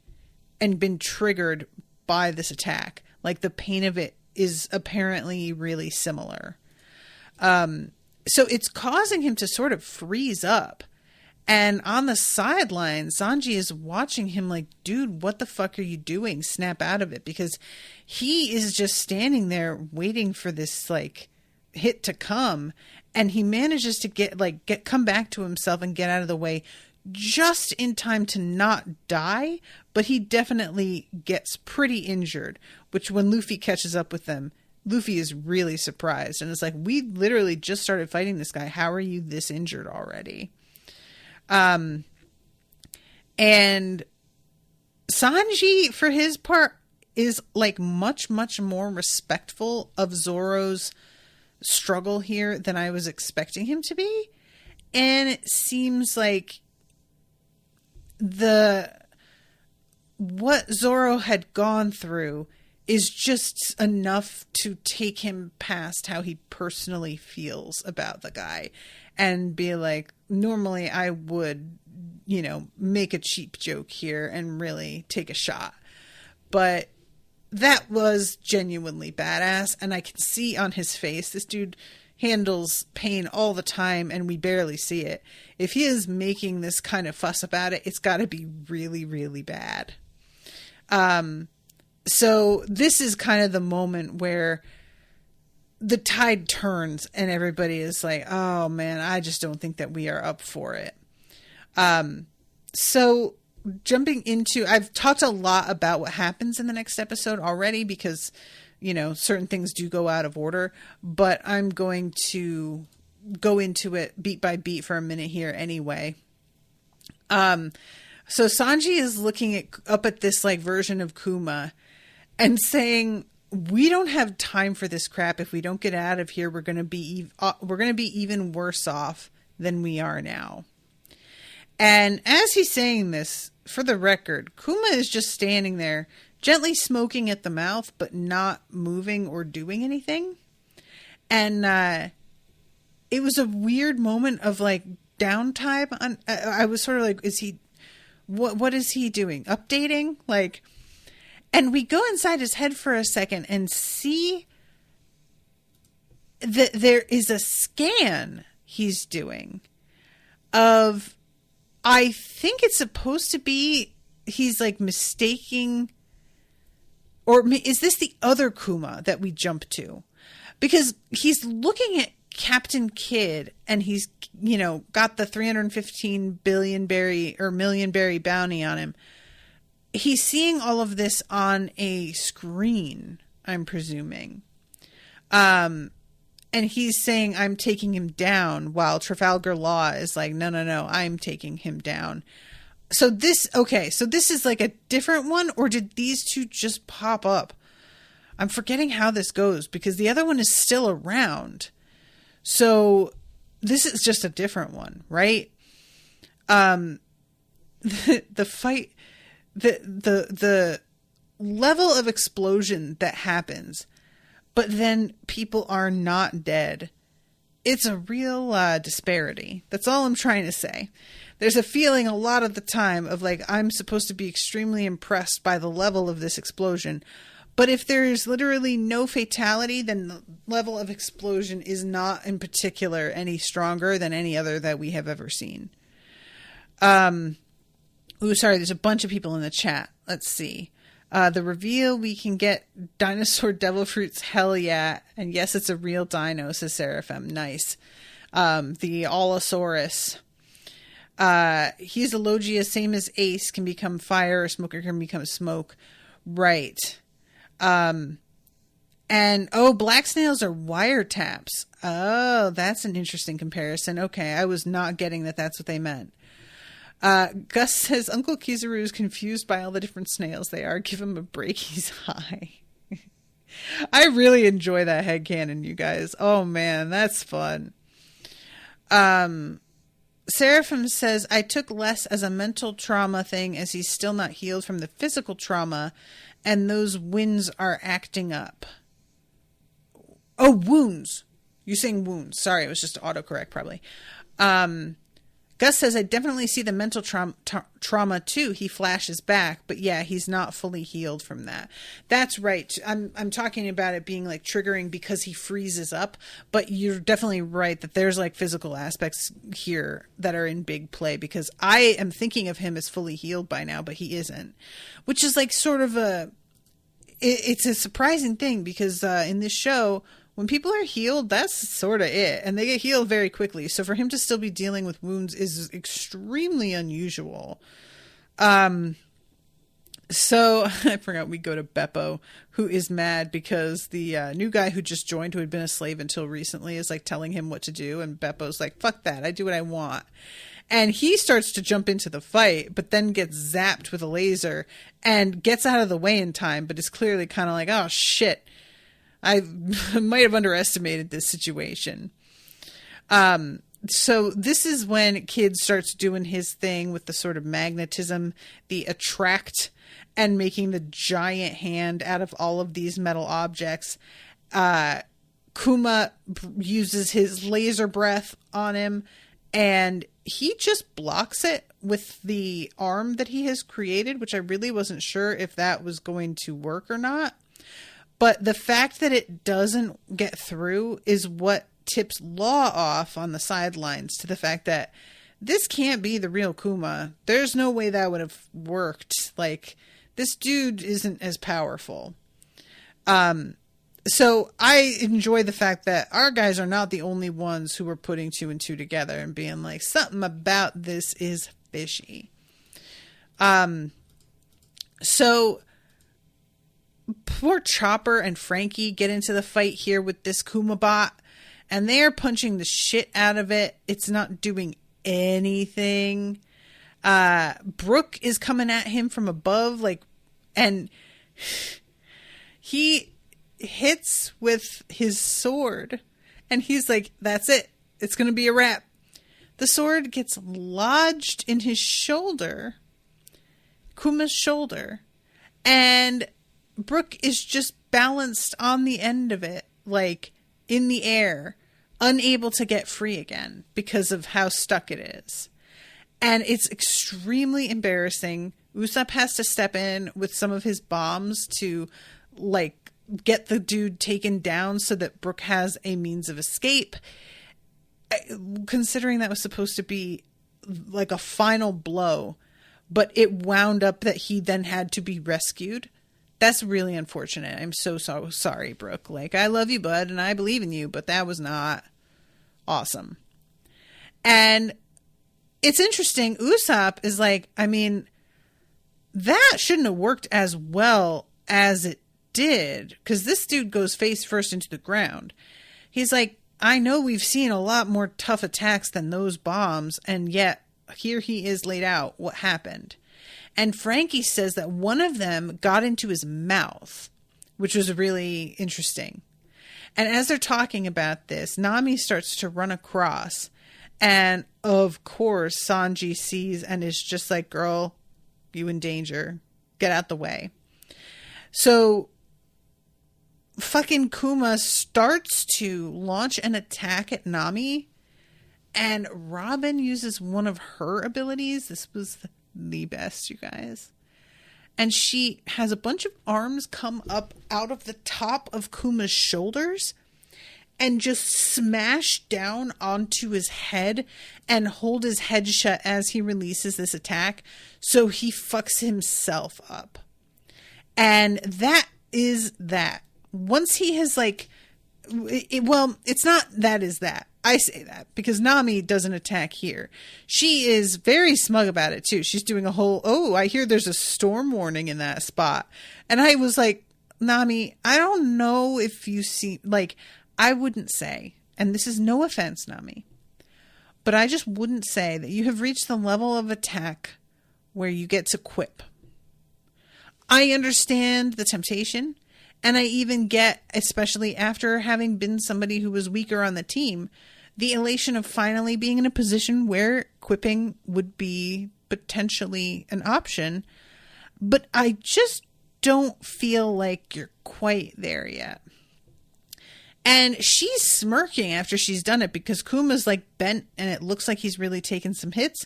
and been triggered by this attack. Like, the pain of it is apparently really similar. So it's causing him to sort of freeze up. And on the sideline, Sanji is watching him like, dude, what the fuck are you doing? Snap out of it. Because he is just standing there waiting for this, like, hit to come, and he manages to come back to himself and get out of the way just in time to not die, but he definitely gets pretty injured, which when Luffy catches up with them, Luffy is really surprised and it's like, we literally just started fighting this guy, how are you this injured already? And Sanji, for his part, is like much more respectful of Zoro's struggle here than I was expecting him to be. And it seems like what Zoro had gone through is just enough to take him past how he personally feels about the guy and be like, normally I would, make a cheap joke here and really take a shot, but that was genuinely badass, and I can see on his face, this dude handles pain all the time, and we barely see it. If he is making this kind of fuss about it, it's got to be really, really bad. So this is kind of the moment where the tide turns, and everybody is like, oh man, I just don't think that we are up for it. So jumping into, I've talked a lot about what happens in the next episode already because, you know, certain things do go out of order, but I'm going to go into it beat by beat for a minute here anyway. So Sanji is looking up at this like version of Kuma and saying, we don't have time for this crap. If we don't get out of here, we're going to be even worse off than we are now. And as he's saying this, for the record, Kuma is just standing there, gently smoking at the mouth, but not moving or doing anything. And it was a weird moment of like downtime. I was sort of like, what is he doing? Updating? Like, and we go inside his head for a second and see that there is a scan he's doing of, I think it's supposed to be, he's like mistaking, or is this the other Kuma that we jump to? Because he's looking at Captain Kidd and he's, you know, got the 315 million berry bounty on him. He's seeing all of this on a screen, I'm presuming. And he's saying, I'm taking him down, while Trafalgar Law is like, no, I'm taking him down. So this is like a different one, or did these two just pop up? I'm forgetting how this goes because the other one is still around. So this is just a different one, right? The fight, the level of explosion that happens, but then people are not dead. It's a real disparity. That's all I'm trying to say. There's a feeling a lot of the time of like, I'm supposed to be extremely impressed by the level of this explosion. But if there is literally no fatality, then the level of explosion is not in particular any stronger than any other that we have ever seen. There's a bunch of people in the chat. Let's see. The reveal, we can get dinosaur devil fruits. Hell yeah. And yes, it's a real dino, says Seraphim. Nice. The Allosaurus. He's a Logia, same as Ace, can become fire, or Smoker can become smoke. Right. And black snails are wiretaps. Oh, that's an interesting comparison. Okay, I was not getting that that's what they meant. Gus says Uncle Kizaru is confused by all the different snails they are. Give him a break, he's high. I really enjoy that headcanon, you guys. Oh man, that's fun. Seraphim says, I took less as a mental trauma thing as he's still not healed from the physical trauma and those winds are acting up. Oh, wounds. You're saying wounds. Sorry, it was just autocorrect probably. Gus says, I definitely see the mental trauma too. He flashes back, but yeah, he's not fully healed from that. That's right. I'm talking about it being like triggering because he freezes up, but you're definitely right that there's like physical aspects here that are in big play because I am thinking of him as fully healed by now, but he isn't, which is like sort of it's a surprising thing because in this show, when people are healed, that's sort of it. And they get healed very quickly. So for him to still be dealing with wounds is extremely unusual. So I forgot we go to Beppo, who is mad because the new guy who just joined, who had been a slave until recently, is like telling him what to do. And Beppo's like, fuck that. I do what I want. And he starts to jump into the fight, but then gets zapped with a laser and gets out of the way in time, but is clearly kind of like, oh shit. I might have underestimated this situation. So this is when Kid starts doing his thing with the sort of magnetism, the attract, and making the giant hand out of all of these metal objects. Kuma uses his laser breath on him, and he just blocks it with the arm that he has created, which I really wasn't sure if that was going to work or not. But the fact that it doesn't get through is what tips Law off on the sidelines to the fact that this can't be the real Kuma. There's no way that would have worked. Like, this dude isn't as powerful. So I enjoy the fact that our guys are not the only ones who are putting two and two together and being like, something about this is fishy. So poor Chopper and Frankie get into the fight here with this Kuma bot, and they are punching the shit out of it. It's not doing anything. Brooke is coming at him from above, like, and he hits with his sword, and he's like, that's it. It's going to be a wrap. The sword gets lodged in his shoulder, Kuma's shoulder, and Brooke is just balanced on the end of it, like in the air, unable to get free again because of how stuck it is. And it's extremely embarrassing. Usopp has to step in with some of his bombs to, like, get the dude taken down so that Brooke has a means of escape. Considering that was supposed to be like a final blow, but it wound up that he then had to be rescued. That's really unfortunate. I'm so sorry, Brooke. Like, I love you, bud, and I believe in you, but that was not awesome. And it's interesting. Usopp is like, I mean, that shouldn't have worked as well as it did, because this dude goes face first into the ground. He's like, I know we've seen a lot more tough attacks than those bombs, and yet here he is laid out. What happened? And Frankie says that one of them got into his mouth, which was really interesting. And as they're talking about this, Nami starts to run across, and of course Sanji sees and is just like, girl, you in danger. Get out the way. So fucking Kuma starts to launch an attack at Nami, and Robin uses one of her abilities. This was the best, you guys. And she has a bunch of arms come up out of the top of Kuma's shoulders and just smash down onto his head and hold his head shut as he releases this attack. So he fucks himself up. And that is that. Once he has, like, it's not that is that. I say that because Nami doesn't attack here. She is very smug about it too. She's doing a whole, oh, I hear there's a storm warning in that spot. And I was like, Nami, I don't know if you see, like, I wouldn't say, and this is no offense, Nami, but I just wouldn't say that you have reached the level of attack where you get to quip. I understand the temptation. And I even get, especially after having been somebody who was weaker on the team, the elation of finally being in a position where quipping would be potentially an option. But I just don't feel like you're quite there yet. And she's smirking after she's done it because Kuma's like bent and it looks like he's really taken some hits.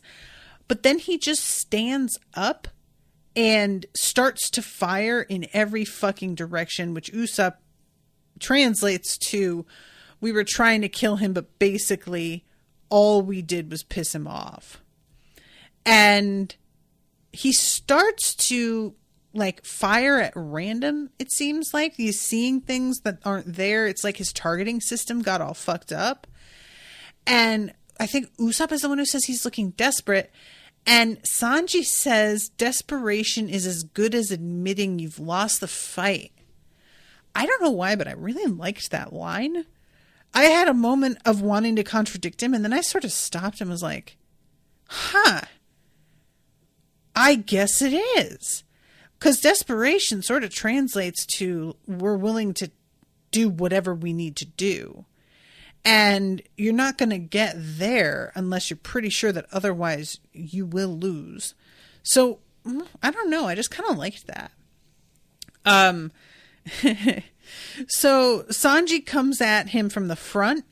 But then he just stands up and starts to fire in every fucking direction, which Usopp translates to, we were trying to kill him, but basically all we did was piss him off. And he starts to, like, fire at random, it seems like. He's seeing things that aren't there. It's like his targeting system got all fucked up. And I think Usopp is the one who says he's looking desperate. And Sanji says desperation is as good as admitting you've lost the fight. I don't know why, but I really liked that line. I had a moment of wanting to contradict him, and then I sort of stopped and was like, huh, I guess it is. Because desperation sort of translates to we're willing to do whatever we need to do. And you're not going to get there unless you're pretty sure that otherwise you will lose. So, I don't know. I just kind of liked that. So Sanji comes at him from the front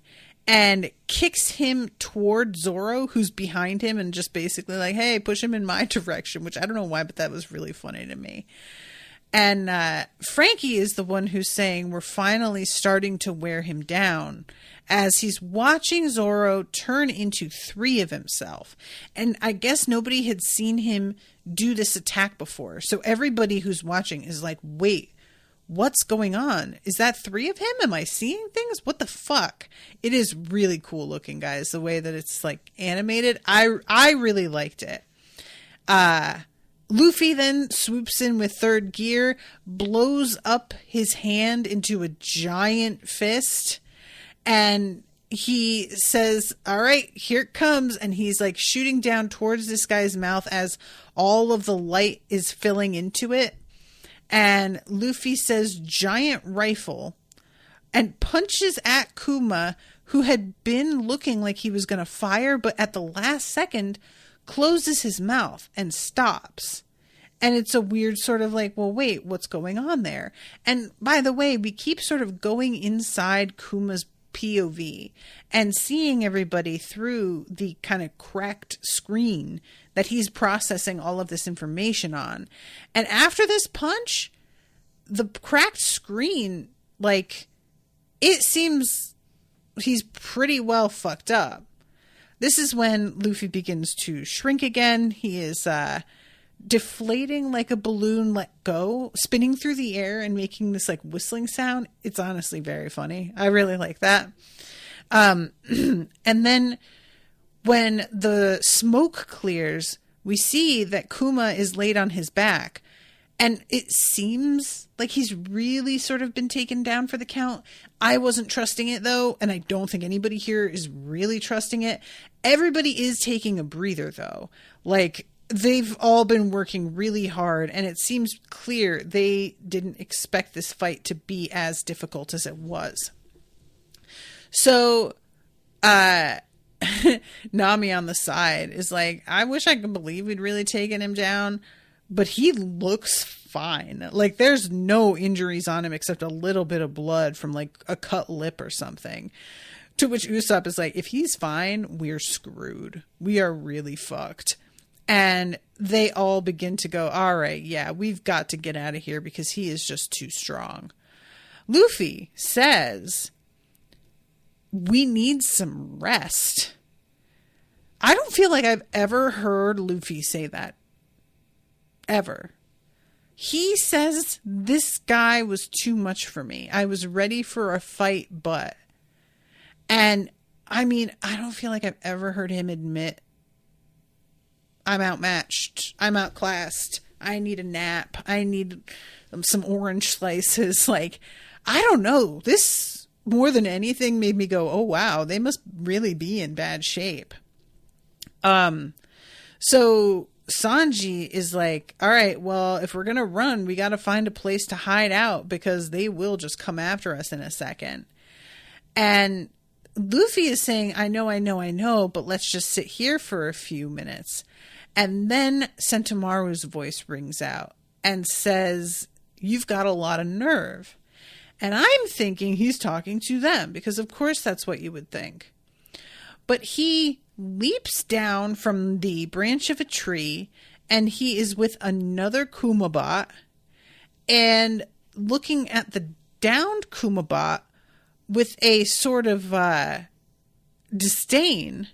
and kicks him toward Zoro, who's behind him, and just basically like, hey, push him in my direction, which I don't know why, but that was really funny to me. And Frankie is the one who's saying we're finally starting to wear him down as he's watching Zoro turn into 3 of himself. And I guess nobody had seen him do this attack before. So everybody who's watching is like, wait, what's going on? Is that 3 of him? Am I seeing things? What the fuck? It is really cool looking, guys, the way that it's like animated. I really liked it. Luffy then swoops in with third gear, blows up his hand into a giant fist, and he says, all right, here it comes. And he's like shooting down towards this guy's mouth as all of the light is filling into it. And Luffy says, giant rifle, and punches at Kuma, who had been looking like he was going to fire, but at the last second closes his mouth and stops. And it's a weird sort of like, well, wait, what's going on there? And by the way, we keep sort of going inside Kuma's POV and seeing everybody through the kind of cracked screen that he's processing all of this information on. And after this punch, the cracked screen, like, it seems he's pretty well fucked up. This is when Luffy begins to shrink again. He is deflating like a balloon let go, spinning through the air and making this like whistling sound. It's honestly very funny. I really like that. And then when the smoke clears, we see that Kuma is laid on his back. And it seems like he's really sort of been taken down for the count. I wasn't trusting it, though, and I don't think anybody here is really trusting it. Everybody is taking a breather, though. Like, they've all been working really hard, and it seems clear they didn't expect this fight to be as difficult as it was. So, Nami on the side is like, I wish I could believe we'd really taken him down. But he looks fine. Like, there's no injuries on him except a little bit of blood from, like, a cut lip or something. To which Usopp is like, if he's fine, we're screwed. We are really fucked. And they all begin to go, all right, yeah, we've got to get out of here because he is just too strong. Luffy says, we need some rest. I don't feel like I've ever heard Luffy say that. Ever. He says, this guy was too much for me. I was ready for a fight, but. And I mean, I don't feel like I've ever heard him admit, I'm outmatched. I'm outclassed. I need a nap. I need some orange slices. Like, I don't know. This, more than anything, made me go, oh, wow, they must really be in bad shape. So Sanji is like, all right, well, if we're going to run, we got to find a place to hide out because they will just come after us in a second. And Luffy is saying, I know, but let's just sit here for a few minutes. And then Sentomaru's voice rings out and says, you've got a lot of nerve. And I'm thinking he's talking to them because, of course, that's what you would think. But he leaps down from the branch of a tree and he is with another Kuma bot and looking at the downed Kuma bot with a sort of disdain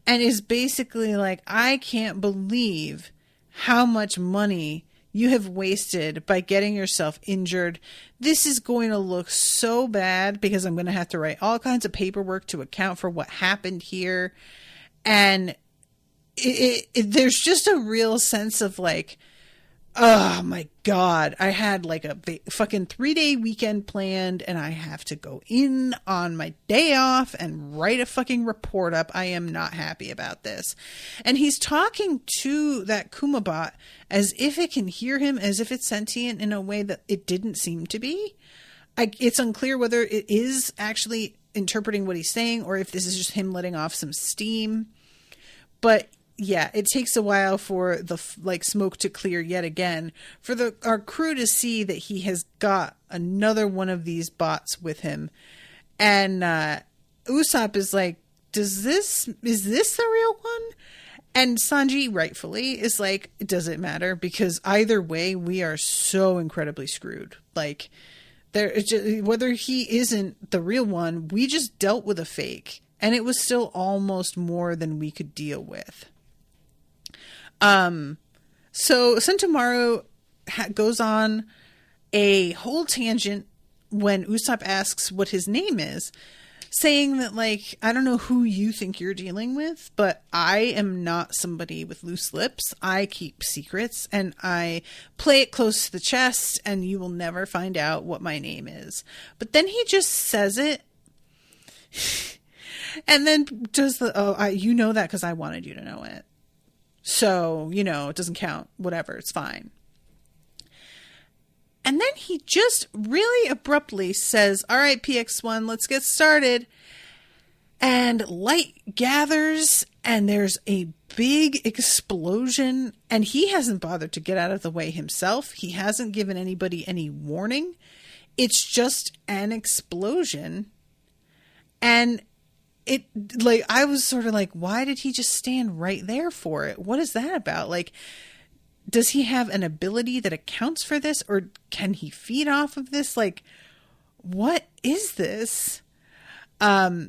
and is basically like, I can't believe how much money you have wasted by getting yourself injured. This is going to look so bad because I'm going to have to write all kinds of paperwork to account for what happened here. And there's just a real sense of like, oh my God, I had like a fucking 3-day weekend planned and I have to go in on my day off and write a fucking report up. I am not happy about this. And he's talking to that Kumabot as if it can hear him, as if it's sentient in a way that it didn't seem to be. It's unclear whether it is actually interpreting what he's saying or if this is just him letting off some steam. But yeah, it takes a while for the smoke to clear yet again, for our crew to see that he has got another one of these bots with him. And Usopp is like, is this the real one? And Sanji rightfully is like, does it matter? Because either way, we are so incredibly screwed. Like, whether he isn't the real one, we just dealt with a fake. And it was still almost more than we could deal with. So Sentomaru goes on a whole tangent when Usopp asks what his name is. saying that, like, I don't know who you think you're dealing with, but I am not somebody with loose lips. I keep secrets and I play it close to the chest, and you will never find out what my name is. But then he just says it and then does you know that because I wanted you to know it. So, you know, it doesn't count. Whatever. It's fine. And then he just really abruptly says, all right, PX1, let's get started. And light gathers and there's a big explosion. And he hasn't bothered to get out of the way himself. He hasn't given anybody any warning. It's just an explosion. And it, like, I was sort of like, why did he just stand right there for it? What is that about? Like, does he have an ability that accounts for this, or can he feed off of this? Like, what is this? I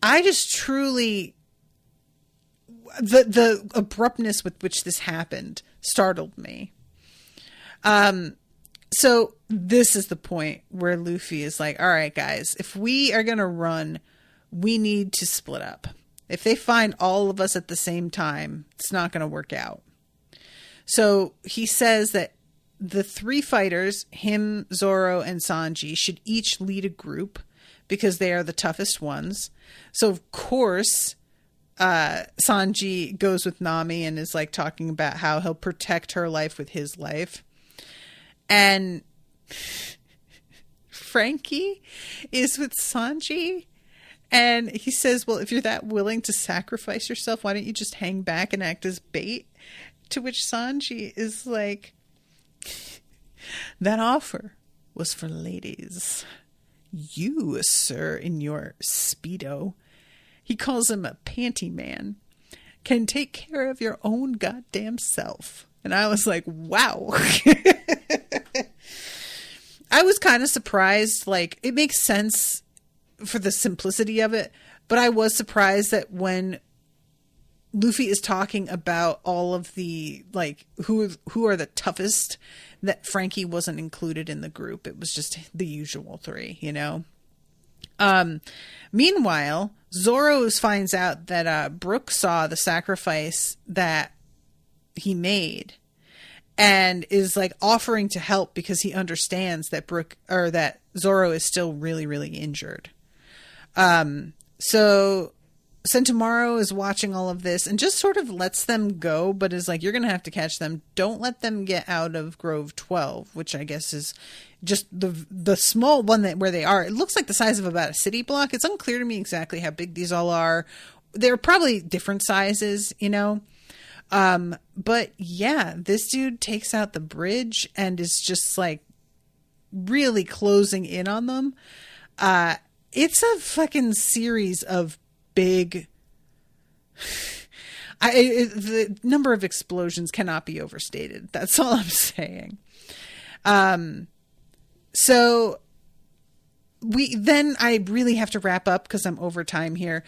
just truly, the abruptness with which this happened startled me. So this is the point where Luffy is like, all right, guys, if we are going to run, we need to split up. If they find all of us at the same time, it's not going to work out. So he says that the three fighters, him, Zoro, and Sanji, should each lead a group because they are the toughest ones. So, of course, Sanji goes with Nami and is like talking about how he'll protect her life with his life. And Frankie is with Sanji. And he says, well, if you're that willing to sacrifice yourself, why don't you just hang back and act as bait? To which Sanji is like, that offer was for ladies. You, sir, in your Speedo, he calls him a panty man, can take care of your own goddamn self. And I was like, wow. I was kind of surprised. Like, it makes sense for the simplicity of it, but I was surprised that when Luffy is talking about all of the, like, who are the toughest, that Frankie wasn't included in the group. It was just the usual three, you know? Meanwhile, Zoro finds out that Brook saw the sacrifice that he made and is, like, offering to help because he understands that that Zoro is still really, really injured. So Sentomaru is watching all of this and just sort of lets them go, but is like, you're going to have to catch them. Don't let them get out of Grove 12, which I guess is just the small one where they are. It looks like the size of about a city block. It's unclear to me exactly how big these all are. They're probably different sizes, you know? But yeah, this dude takes out the bridge and is just like really closing in on them. It's a fucking series of big, the number of explosions cannot be overstated. That's all I'm saying. So I really have to wrap up because I'm over time here,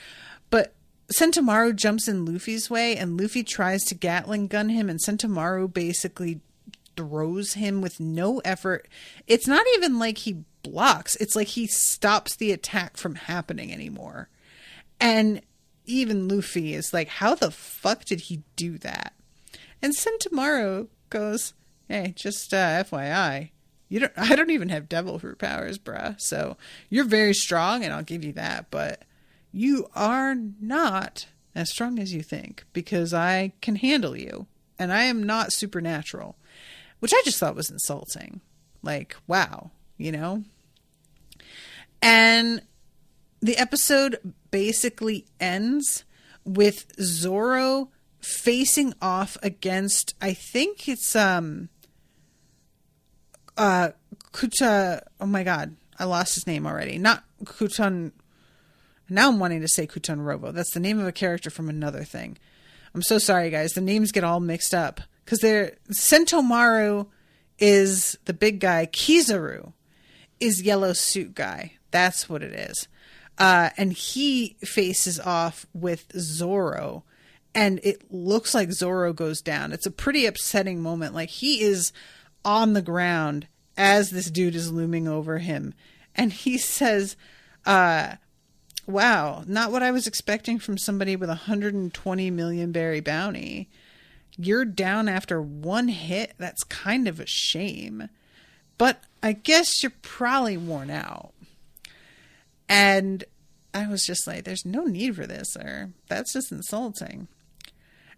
but Sentomaru jumps in Luffy's way and Luffy tries to Gatling gun him, and Sentomaru basically throws him with no effort. It's not even like he blocks. It's like he stops the attack from happening anymore. And even Luffy is like, how the fuck did he do that? And Sentomaru goes, hey, just FYI, I don't even have devil fruit powers, bruh. So you're very strong and I'll give you that, but you are not as strong as you think because I can handle you and I am not supernatural, which I just thought was insulting. Like, wow, you know? And the episode basically ends with Zoro facing off against, I think it's Kuta. Oh my god, I lost his name already. Not Kutan. Now I'm wanting to say Kutan Robo. That's the name of a character from another thing. I'm so sorry, guys. The names get all mixed up because Sentomaru is the big guy. Kizaru is yellow suit guy. That's what it is. And he faces off with Zoro, and it looks like Zoro goes down. It's a pretty upsetting moment. Like, he is on the ground as this dude is looming over him. And he says, wow, not what I was expecting from somebody with 120 million berry bounty. You're down after one hit. That's kind of a shame. But I guess you're probably worn out. And I was just like, there's no need for this, sir. That's just insulting.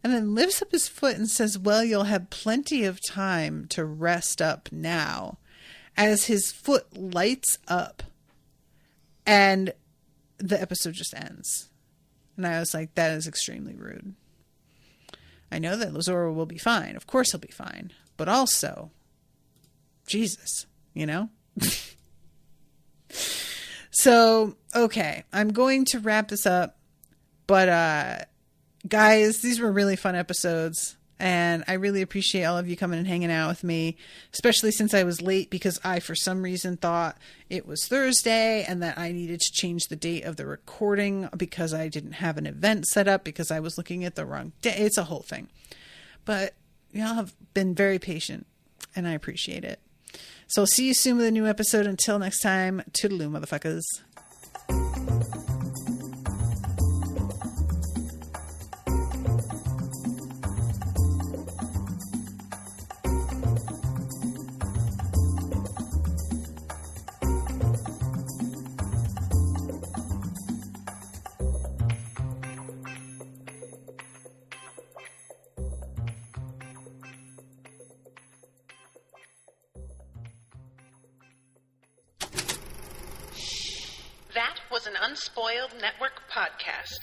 And then lifts up his foot and says, well, you'll have plenty of time to rest up now, as his foot lights up. And the episode just ends. And I was like, that is extremely rude. I know that Lazora will be fine. Of course he'll be fine. But also, Jesus, you know? So, okay. I'm going to wrap this up. But, guys, these were really fun episodes. And I really appreciate all of you coming and hanging out with me, especially since I was late because I, for some reason, thought it was Thursday and that I needed to change the date of the recording because I didn't have an event set up because I was looking at the wrong day. It's a whole thing. But y'all have been very patient, and I appreciate it. So I'll see you soon with a new episode. Until next time, toodaloo, motherfuckers. That was an Unspoiled Network podcast.